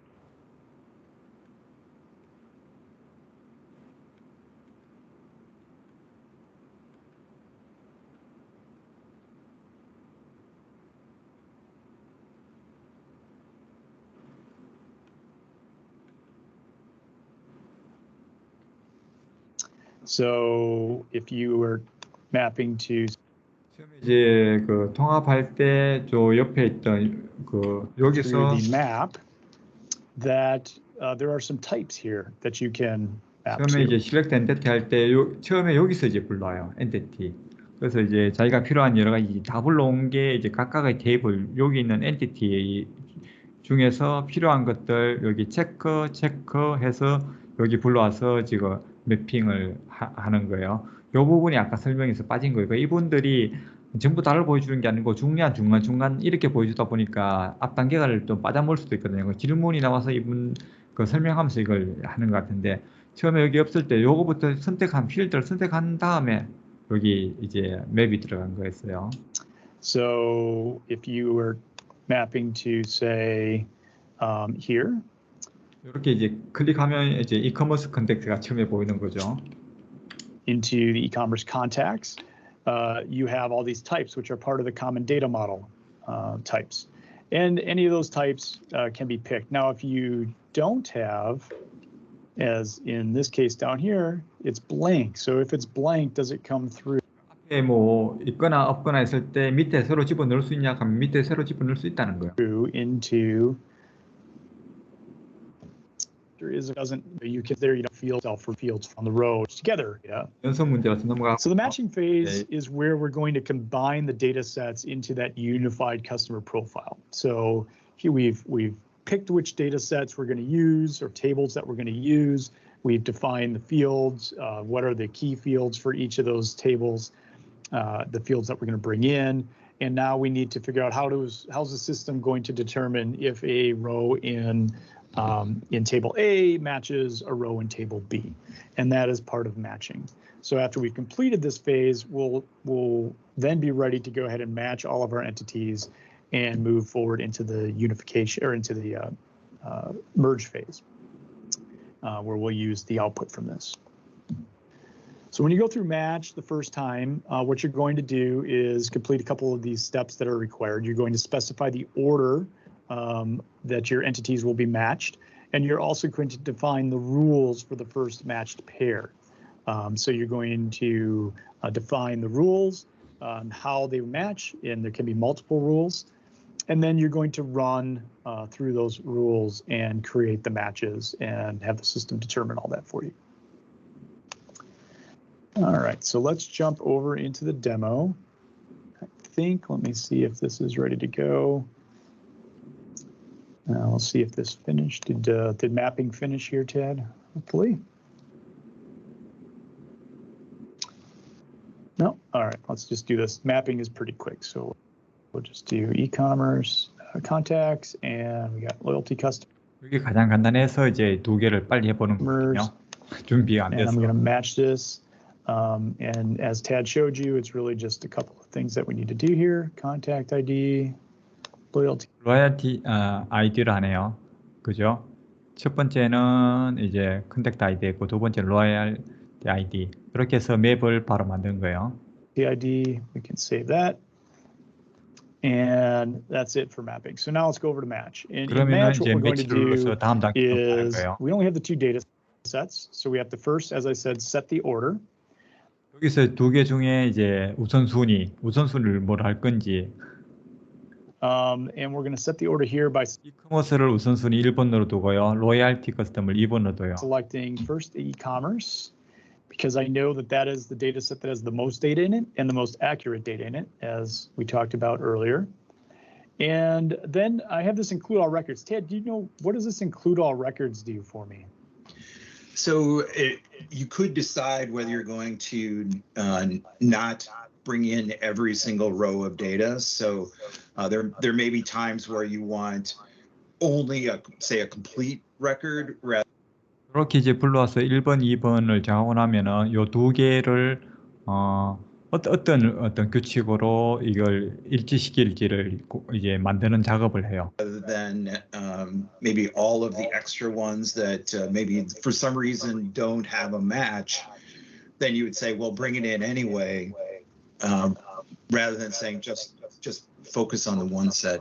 So if you were mapping to 처음에 이제 그 통합할 때 저 옆에 있던 그 여기서 the map that there are some types here that you can map 처음에 to. 이제 select entity 할 때 처음에 여기서 이제 불러요. entity. 그래서 이제 자기가 필요한 여러 가지 다 불러온 게 이제 각각의 테이블 여기 있는 entity 중에서 필요한 것들 여기 체크해서 여기 불러와서 지금 매핑을 하는 거예요. 이 부분이 아까 설명에서 빠진 거예요. 그러니까 이분들이 전부 다를 보여주는 게 아니고 중간 이렇게 보여주다 보니까 앞 단계를 좀 빠져볼 수도 있거든요. 질문이 나와서 이분 그 설명하면서 이걸 하는 것 같은데 처음에 여기 없을 때 요거부터 필드를 선택한 다음에 여기 이제 맵이 들어간 거였어요. So if you were mapping to say here. 이렇게 이제 클릭하면 이제 e-commerce 컨택트가 처음에 보이는 거죠. Into the e-commerce contacts, you have all these types which are part of the common data model types, and any of those types can be picked. Now, if you don't have, as in this case down here, it's blank. So if it's blank, does it come through? 앞에 뭐 있거나 없거나 했을 때 밑에 새로 집어넣을 수 있냐 하면 밑에 새로 집어넣을 수 있다는 거예요. Into you don't fields from the row together. Yeah. 연속 문제라서 넘어가. So the matching phase is where we're going to combine the data sets into that unified customer profile. So here we've picked which data sets we're going to use or tables that we're going to use. We've defined the fields. What are the key fields for each of those tables? The fields that we're going to bring in. And now we need to figure out how's the system going to determine if a row in table A matches a row in table B, and that is part of matching. So after we've completed this phase, we'll then be ready to go ahead and match all of our entities and move forward into the unification or into the merge phase, where we'll use the output from this. So when you go through match the first time, what you're going to do is complete a couple of these steps that are required. You're going to specify the order that your entities will be matched, and you're also going to define the rules for the first matched pair. So you're going to define the rules on how they match, and there can be multiple rules, and then you're going to run through those rules and create the matches and have the system determine all that for you. All right, so let's jump over into the demo. Let me see if this is ready to go. We'll see if this finished. Did mapping finish here, Ted? Hopefully. No. All right. Let's just do this. Mapping is pretty quick, so we'll just do e-commerce contacts, and we got loyalty customer. 이게 가장 간단해서 이제 두 개를 빨리 해보는 거거든요. 준비가 안 And 돼서. I'm going to match this And as Tad showed you, it's really just a couple of things that we need to do here. Contact ID, loyalty. 로얄티 아이디를 하네요. 그죠? 첫 번째는 이제 컨택트 아이디였고 두 번째는 로얄티 아이디. 이렇게 해서 맵을 바로 만든 거예요. The ID, we can save that. And that's it for mapping. So now let's go over to match. In 그러면은 match, what 이제 we're going to 매치를 눌러서 do 다음 단계 넘어가는 is 거예요. we only have the two data sets. So we have to first, as I said, set the order. 여기서 두 개 중에 이제 우선순위를 뭘 할 건지. And we're going to set the order here by 이커머스를 우선순위 1번으로 두고요. 로얄티 커스텀을 2번으로 둬요. selecting first the e-commerce, because I know that that is the data set that has the most data in it and the most accurate data in it, as we talked about earlier. And then I have this include all records. Ted, do you know, what does this include all records do for me? So you could decide whether you're going to not bring in every single row of data. So there may be times where you want only say a complete record. 이렇게 이제 불러와서 1번, 2번을 정하고 나면은 요 두 개를 어떤 규칙으로 이걸 일치시킬지를 이제 만드는 작업을 해요. Rather than maybe all of the extra ones that maybe for some reason don't have a match, then you would say, well, bring it in anyway, rather than saying just focus on the one set.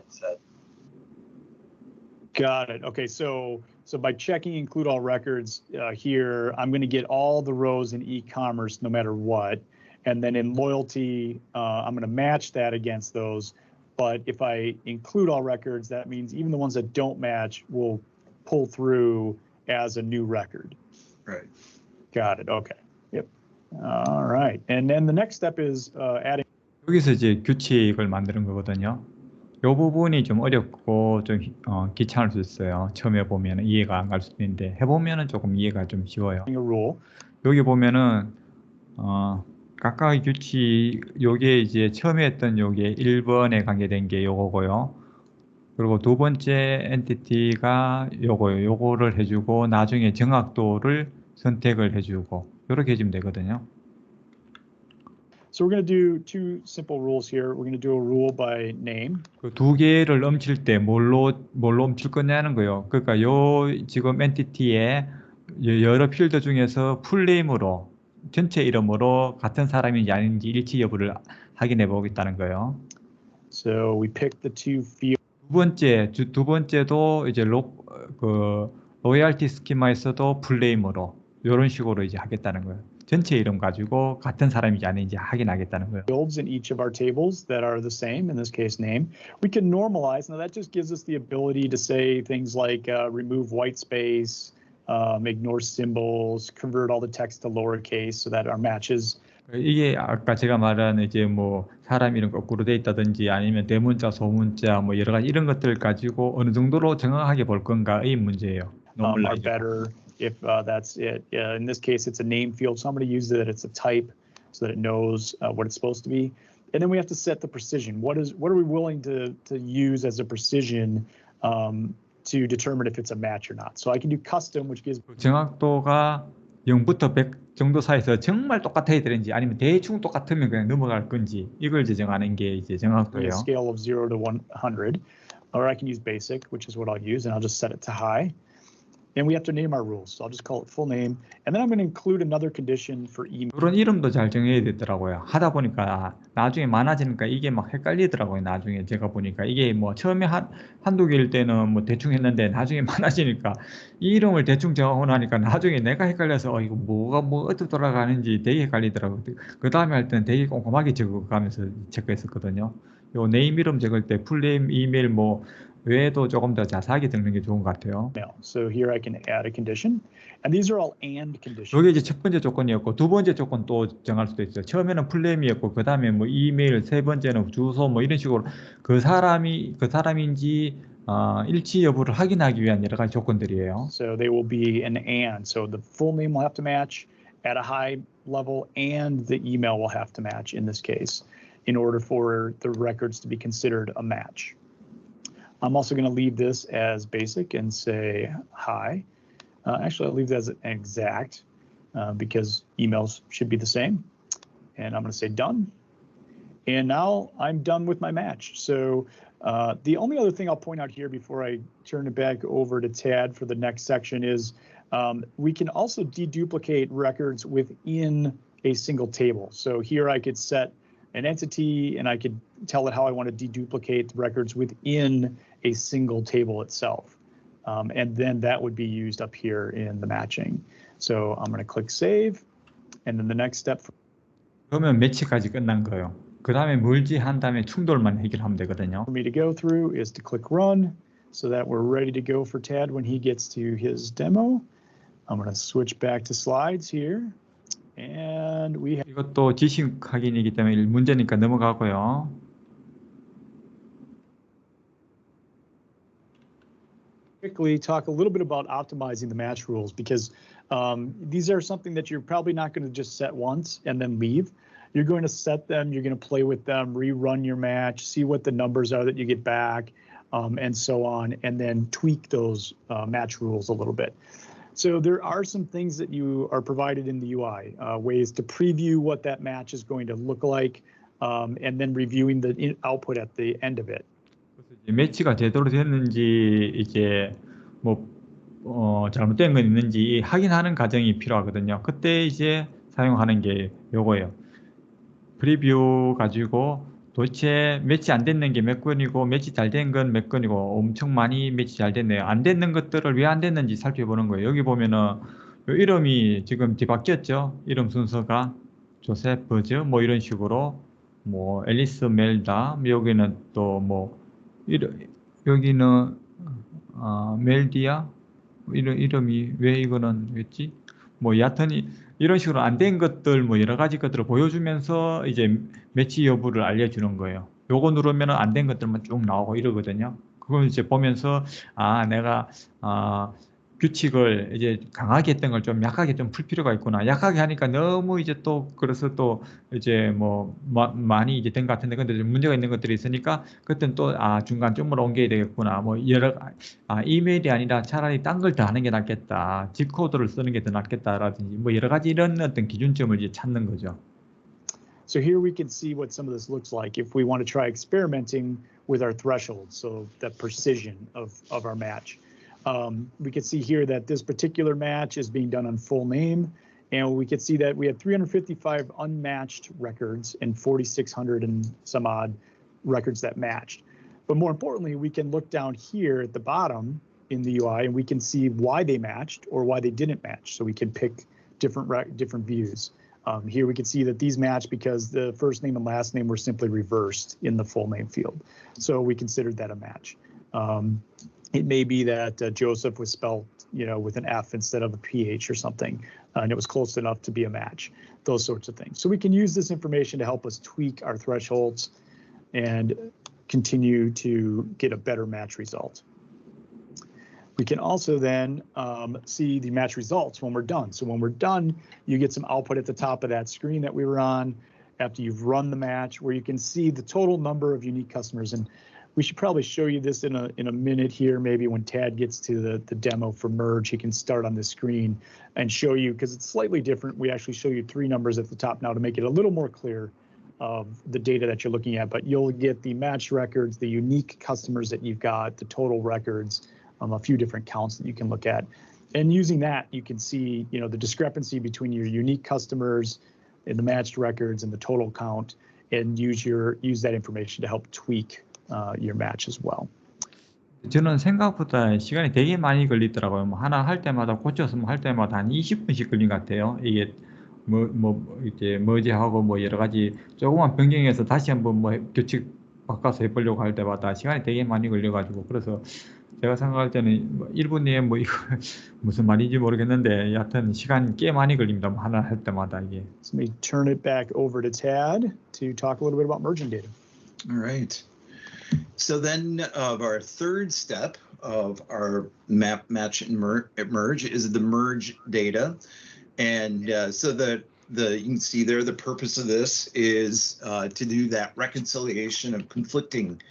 Got it. Okay, so by checking include all records here, I'm going to get all the rows in e-commerce no matter what. And then in loyalty, I'm going to match that against those. But if I include all records, that means even the ones that don't match will pull through as a new record. Right. Got it. Okay. Yep. All right. And then the next step is adding. 여기서 이제 규칙을 만드는 거거든요. 이 부분이 좀 어렵고 좀 귀찮을 수 있어요. 처음에 보면 이해가 안 갈 수도 있는데 해보면은 조금 이해가 좀 쉬워요. A rule. 여기 보면은 각각의 규칙, 요게 이제 처음에 했던 요게 1번에 관계된 게 요거고요. 그리고 두 번째 엔티티가 요거요. 요거를 해주고 나중에 정확도를 선택을 해주고 요렇게 해주면 되거든요. So we're going to do two simple rules here. We're going to do a rule by name. 그 두 개를 멈출 때 뭘로 멈출 거냐는 거예요. 그러니까 요 지금 엔티티에 여러 필드 중에서 풀네임으로 전체 이름으로 같은 사람인지 아닌지 일치 여부를 확인해 보겠다는 거예요. So we pick the two fields. 두 번째도 이제 로얄티 스키마에서도 풀네임으로 이런 식으로 이제 하겠다는 거예요. 전체 이름 가지고 같은 사람인지 아닌지 확인하겠다는 거예요. Fields in each of our tables that are the same, in this case name. We can normalize. Now that just gives us the ability to say things like remove white space, ignore symbols, convert all the text to lowercase so that our matches. 이게 아까 제가 말한 이제 뭐 사람 이름 거꾸로 돼 있다든지 아니면 대문자, 소문자 뭐 여러 가지 이런 것들 가지고 어느 정도로 정확하게 볼 건가의 문제예요. Are better if that's it. In this case, it's a name field, so I'm going to use that it's a type so that it knows what it's supposed to be. And then we have to set the precision. What are we willing to use as a precision to determine if it's a match or not? So I can do custom, which gives 정확도가 0부터 100 정도 사이에서 정말 똑같아야 되는지 아니면 대충 똑같으면 그냥 넘어갈 건지 이걸 정하는 게 이제 정확도예요. a scale of 0 to 100, or I can use basic, which is what I'll use, and I'll just set it to high. And we have to name our rules. So I'll just call it full name. And then I'm going to include another condition for email. 그런 이름도 잘 정해야 되더라고요. 하다 보니까 나중에 많아지니까 이게 막 헷갈리더라고요. 나중에 제가 보니까 이게 뭐 처음에 한두 개일 때는 뭐 대충 했는데 나중에 많아지니까 이 이름을 대충 정하고 나니까 나중에 내가 헷갈려서 이거 뭐가 어떻게 돌아가는지 되게 헷갈리더라고요. 그 다음에 할 때는 되게 꼼꼼하게 적어가면서 체크했었거든요. 요 네임 이름 적을 때 풀네임, 이메일 뭐 외에도 조금 더 자세하게 적는 게 좋은 것 같아요. So here I can add a condition, and these are all and conditions. 이게 이제 첫 번째 조건이었고 두 번째 조건 또 정할 수도 있어요. 처음에는 풀네임이었고 그 다음에 뭐 이메일, 세 번째는 주소 뭐 이런 식으로 그 사람인지 일치 여부를 확인하기 위한 여러 가지 조건들이에요. So they will be an and. So the full name will have to match at a high level, and the email will have to match in this case, in order for the records to be considered a match. I'm also going to leave this as basic and say hi. Actually, I'll leave that as exact. because emails should be the same. And I'm going to say done. And now I'm done with my match. So the only other thing I'll point out here before I turn it back over to Tad for the next section is we can also deduplicate records within a single table. So here I could set an entity and I could tell it how I want to deduplicate the records within a single table itself. And then that would be used up here in the matching. So I'm going to click save. And then the next step. 그러면 매치까지 끝난 거예요. 그 다음에 멀지한 다음에 충돌만 해결하면 되거든요. For me to go through is to click run so that we're ready to go for Tad when he gets to his demo. I'm going to switch back to slides here. And we have 이것도 지식 확인이기 때문에 문제니까 넘어가고요. quickly talk a little bit about optimizing the match rules because these are something that you're probably not going to just set once and then leave. You're going to set them, you're going to play with them, rerun your match, see what the numbers are that you get back, and so on, and then tweak those match rules a little bit. So there are some things that you are provided in the UI, ways to preview what that match is going to look like, and then reviewing the output at the end of it. 매치가 제대로 됐는지 이제 잘못된 건 있는지 확인하는 과정이 필요하거든요. 그때 이제 사용하는 게 요거예요. 프리뷰 가지고 도대체 매치 안 됐는 게 몇 건이고 매치 잘 된 건 몇 건이고 엄청 많이 매치 잘 됐네요. 안 됐는 것들을 왜 안 됐는지 살펴보는 거예요. 여기 보면은 요 이름이 지금 뒤바뀌었죠. 이름 순서가 조셉 버즈 뭐 이런 식으로 뭐 앨리스 멜다 여기는 또 여기는 멜디아 이런 이름이 왜 이거는 왜지? 여하튼 이런 식으로 안 된 것들 여러 가지 것들을 보여주면서 이제 매치 여부를 알려주는 거예요. 요거 누르면 안 된 것들만 쭉 나오고 이러거든요. 그걸 이제 보면서 내가 규칙을 이제 강하게 했던 걸 좀 약하게 좀 풀 필요가 있구나. 약하게 하니까 너무 이제 또 그래서 또 이제 많이 이제 된 것 같은데 근데 좀 문제가 있는 것들이 있으니까 그때는 또 중간쯤으로 옮겨야 되겠구나. 이메일이 아니라 차라리 딴 걸 더 하는 게 낫겠다. G코드를 쓰는 게 더 낫겠다라든지 여러 가지 이런 어떤 기준점을 이제 찾는 거죠. So here we can see what some of this looks like if we want to try experimenting with our thresholds, so the precision of our match. We can see here that this particular match is being done on full name, and we can see that we had 355 unmatched records and 4,600 and some odd records that matched. But more importantly, we can look down here at the bottom in the UI and we can see why they matched or why they didn't match. So we can pick different views. Here we can see that these match because the first name and last name were simply reversed in the full name field. So we considered that a match. It may be that Joseph was spelled, with an F instead of a PH or something, and it was close enough to be a match, those sorts of things. So we can use this information to help us tweak our thresholds and continue to get a better match result. We can also then see the match results when we're done. So when we're done, you get some output at the top of that screen that we were on after you've run the match, where you can see the total number of unique customers. And we should probably show you this in a minute here, maybe when Tad gets to the demo for Merge, he can start on the screen and show you, because it's slightly different. We actually show you 3 numbers at the top now to make it a little more clear of the data that you're looking at, but you'll get the match records, the unique customers that you've got, the total records, a few different counts that you can look at. And using that, you can see, the discrepancy between your unique customers and the matched records and the total count, and use that information to help tweak your match as well. 저는 생각보다 시간이 되게 많이 걸리더라고요. 하나 할 때마다 고쳐서 할 때마다 한 20분씩 걸린 것 같아요. 이게 이제 머지하고 여러 가지 조금만 변경해서 다시 한번 규칙 바꿔서 해보려고 할 때마다 시간이 되게 많이 걸려가지고 그래서 제가 생각할 때는 1분 내에 이거 무슨 말인지 모르겠는데 여하튼 시간 꽤 많이 걸립니다. 하나 할 때마다 이게. So let me turn it back over to Tad to talk a little bit about merging data. All right. So then our third step of our match and merge is the merge data. And so you can see there, the purpose of this is to do that reconciliation of conflicting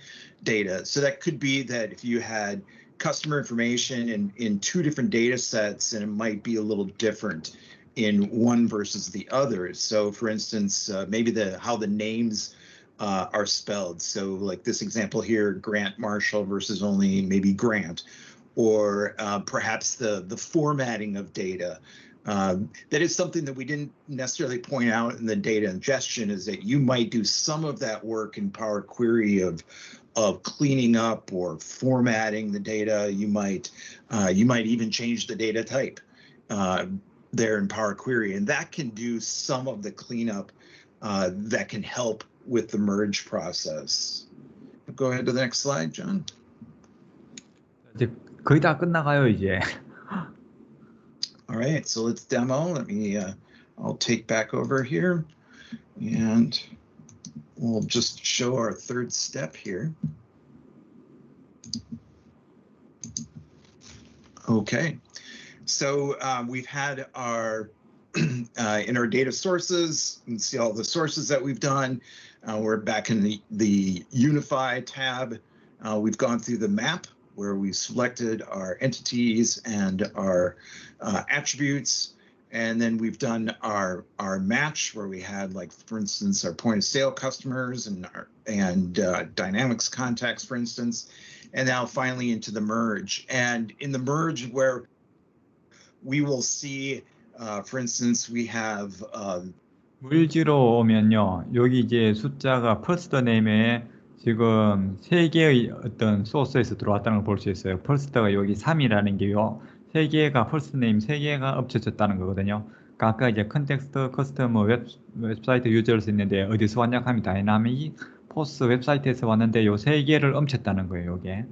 data. So that could be that if you had customer information in 2 different data sets and it might be a little different in one versus the other. So for instance, maybe how the names are spelled. So like this example here, Grant Marshall versus only maybe Grant, or perhaps the formatting of data. That is something that we didn't necessarily point out in the data ingestion, is that you might do some of that work in Power Query of cleaning up or formatting the data. You might even change the data type there in Power Query, and that can do some of the cleanup that can help with the merge process. Go ahead to the next slide, John. 이제 거의 다 끝나가요, 이제. All right, so let's demo. I'll take back over here and we'll just show our third step here. Okay, so we've had our in our data sources. You can see all the sources that we've done. We're back in the Unify tab. We've gone through the map where we selected our entities and our attributes, and then we've done our match where we had, like, for instance, our point of sale customers and Dynamics contacts, for instance, and now finally into the merge. And in the merge, where we will see, for instance, we have 물지로 오면요, 여기 이제 숫자가 first name에 지금 3개의 어떤 소스에서 들어왔다는 걸 볼 수 있어요. first가 여기 3이라는 게요, 3개가 first name 3개가 엎쳐졌다는 거거든요. 그러니까 아까 이제 컨텍스트, 커스터머, 웹사이트 유저에서 있는데 어디서 왔냐 하면 다이나믹, 포스 웹사이트에서 왔는데 요 3개를 엎쳤다는 거예요, 요게.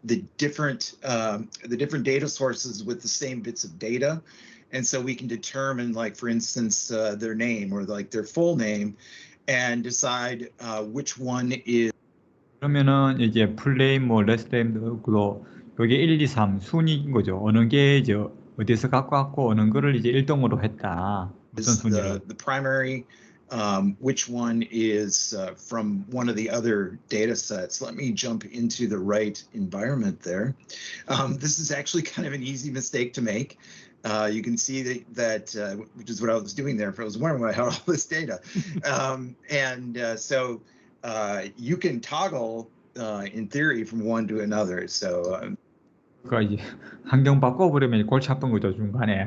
the different data sources with the same bits of data, and so we can determine, like, for instance, their name or like their full name, and decide which one is. 그러면은 이제 풀네임, 뭐 레스트네임도 여기 1, 2, 3 순위인 거죠. 어느 게 이제 어디서 갖고 왔고 어느 거를 이제 1등으로 했다. 무슨 순위를. The primary. Which one is from one of the other data sets. Let me jump into the right environment there. This is actually kind of an easy mistake to make. You can see that which is what I was doing there. If I was wondering why I had all this data. So you can toggle in theory from one to another. So 그러니까 이제 환경 바꿔버리면 골치 아픈 거죠, 중간에.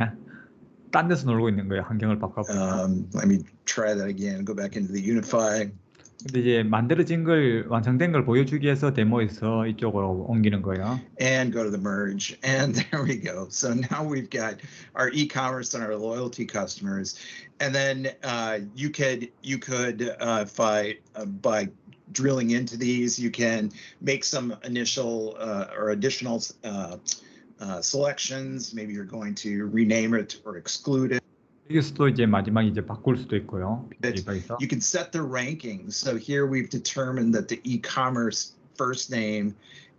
딴 데서 놀고 있는 거예요, 환경을 바꿔버리면. Let me try that again. Go back into the Unify. 근데 이제 만들어진 걸, 완성된 걸 보여주기 위해서 데모에서 이쪽으로 옮기는 거예요. And go to the merge, and there we go. So now we've got our e-commerce and our loyalty customers, and then you could by drilling into these, you can make some initial or additional selections. Maybe you're going to rename it or exclude it. 여기서도 이제 마지막에 이제 바꿀 수도 있고요. You can set the rankings. So here we've determined that the e-commerce first name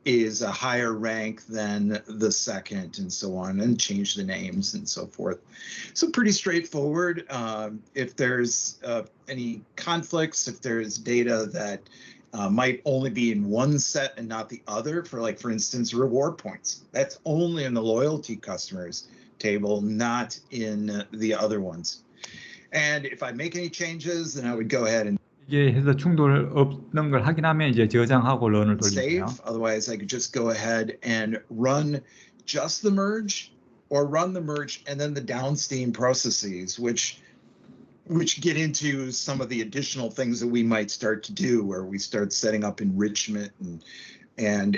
is a higher rank than the second, and so on, and change the names and so forth. So pretty straightforward. If there's any conflicts, if there's data that might only be in one set and not the other, for instance, reward points, that's only in the loyalty customers table, not in the other ones. And if I make any changes, then I would go ahead and 이게 해서 충돌 없는 걸 확인하면 이제 저장하고 런을 돌리고요. save. Otherwise, I could just go ahead and run just the merge, or run the merge and then the downstream processes, which get into some of the additional things that we might start to do, where we start setting up enrichment and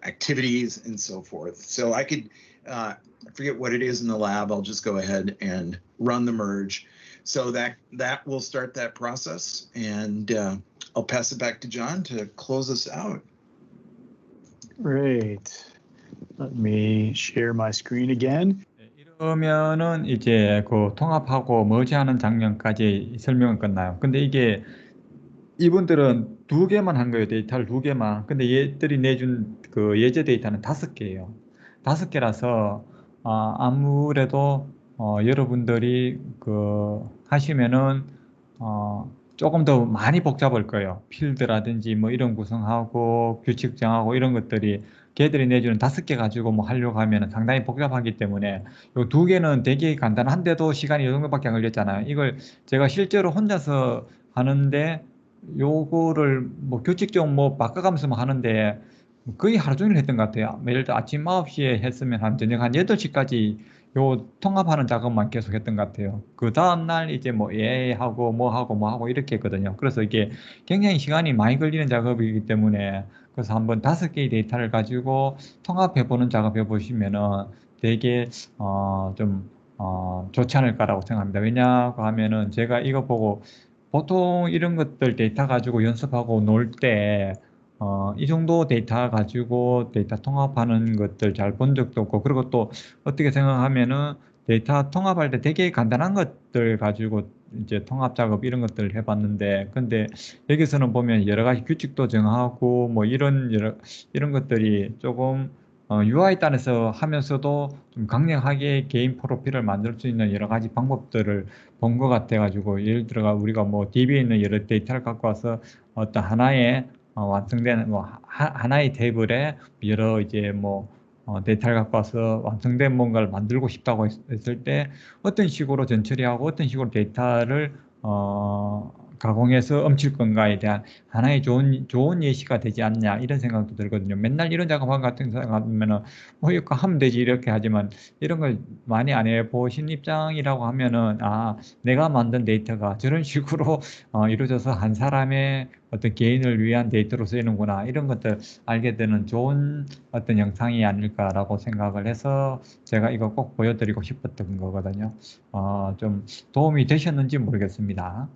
activities and so forth. So I could, I forget what it is in the lab. I'll just go ahead and run the merge. So that will start that process, and I'll pass it back to John to close us out. Great. Let me share my screen again. 이러면은 이제 그 통합하고 머지하는 장면까지 설명은 끝나요. 근데 이게 이분들은 2개만 한 거예요. 데이터를 2개만. 근데 얘들이 내준 그 예제 데이터는 5개예요. 5개라서 아무래도 여러분들이 그 하시면은 조금 더 많이 복잡할 거예요. 필드라든지 뭐 이런 구성하고 규칙 정하고 이런 것들이 걔들이 내주는 5개 가지고 뭐 하려고 하면 상당히 복잡하기 때문에 요 2개는 되게 간단한데도 시간이 요 정도밖에 안 걸렸잖아요. 이걸 제가 실제로 혼자서 하는데 요거를 뭐 규칙적 뭐 바꿔가면서 뭐 하는데 거의 하루 종일 했던 것 같아요. 예를 들어 아침 9시에 했으면 한 저녁 한 8시까지 요 통합하는 작업만 계속 했던 것 같아요. 그 다음날 이제 뭐 하고 뭐 하고 뭐 하고 이렇게 했거든요. 그래서 이게 굉장히 시간이 많이 걸리는 작업이기 때문에 그래서 한번 5개의 데이터를 가지고 통합해 보는 작업해 보시면은 되게 좀 좋지 않을까라고 생각합니다. 왜냐고 하면은 제가 이거 보고 보통 이런 것들 데이터 가지고 연습하고 놀 때, 이 정도 데이터 가지고 데이터 통합하는 것들 잘 본 적도 없고, 그리고 또 어떻게 생각하면은 데이터 통합할 때 되게 간단한 것들 가지고 이제 통합 작업 이런 것들을 해봤는데, 근데 여기서는 보면 여러 가지 규칙도 정하고, 뭐 이런 것들이 조금 UI 단에서 하면서도 좀 강력하게 개인 프로필을 만들 수 있는 여러 가지 방법들을 본 것 같아가지고 예를 들어가 우리가 뭐 DB에 있는 여러 데이터를 갖고 와서 어떤 하나의 완성된 뭐 하나의 테이블에 여러 이제 뭐 데이터를 갖고 와서 완성된 뭔가를 만들고 싶다고 했을 때 어떤 식으로 전처리하고 어떤 식으로 데이터를 가공해서 훔칠 건가에 대한 하나의 좋은 예시가 되지 않냐 이런 생각도 들거든요. 맨날 이런 작업한 같은 생각하면은 뭐 이거 하면 되지 이렇게 하지만 이런 걸 많이 안 해보신 입장이라고 하면은 내가 만든 데이터가 저런 식으로 이루어져서 한 사람의 어떤 개인을 위한 데이터로 쓰이는구나 이런 것들 알게 되는 좋은 어떤 영상이 아닐까라고 생각을 해서 제가 이거 꼭 보여드리고 싶었던 거거든요. 좀 도움이 되셨는지 모르겠습니다.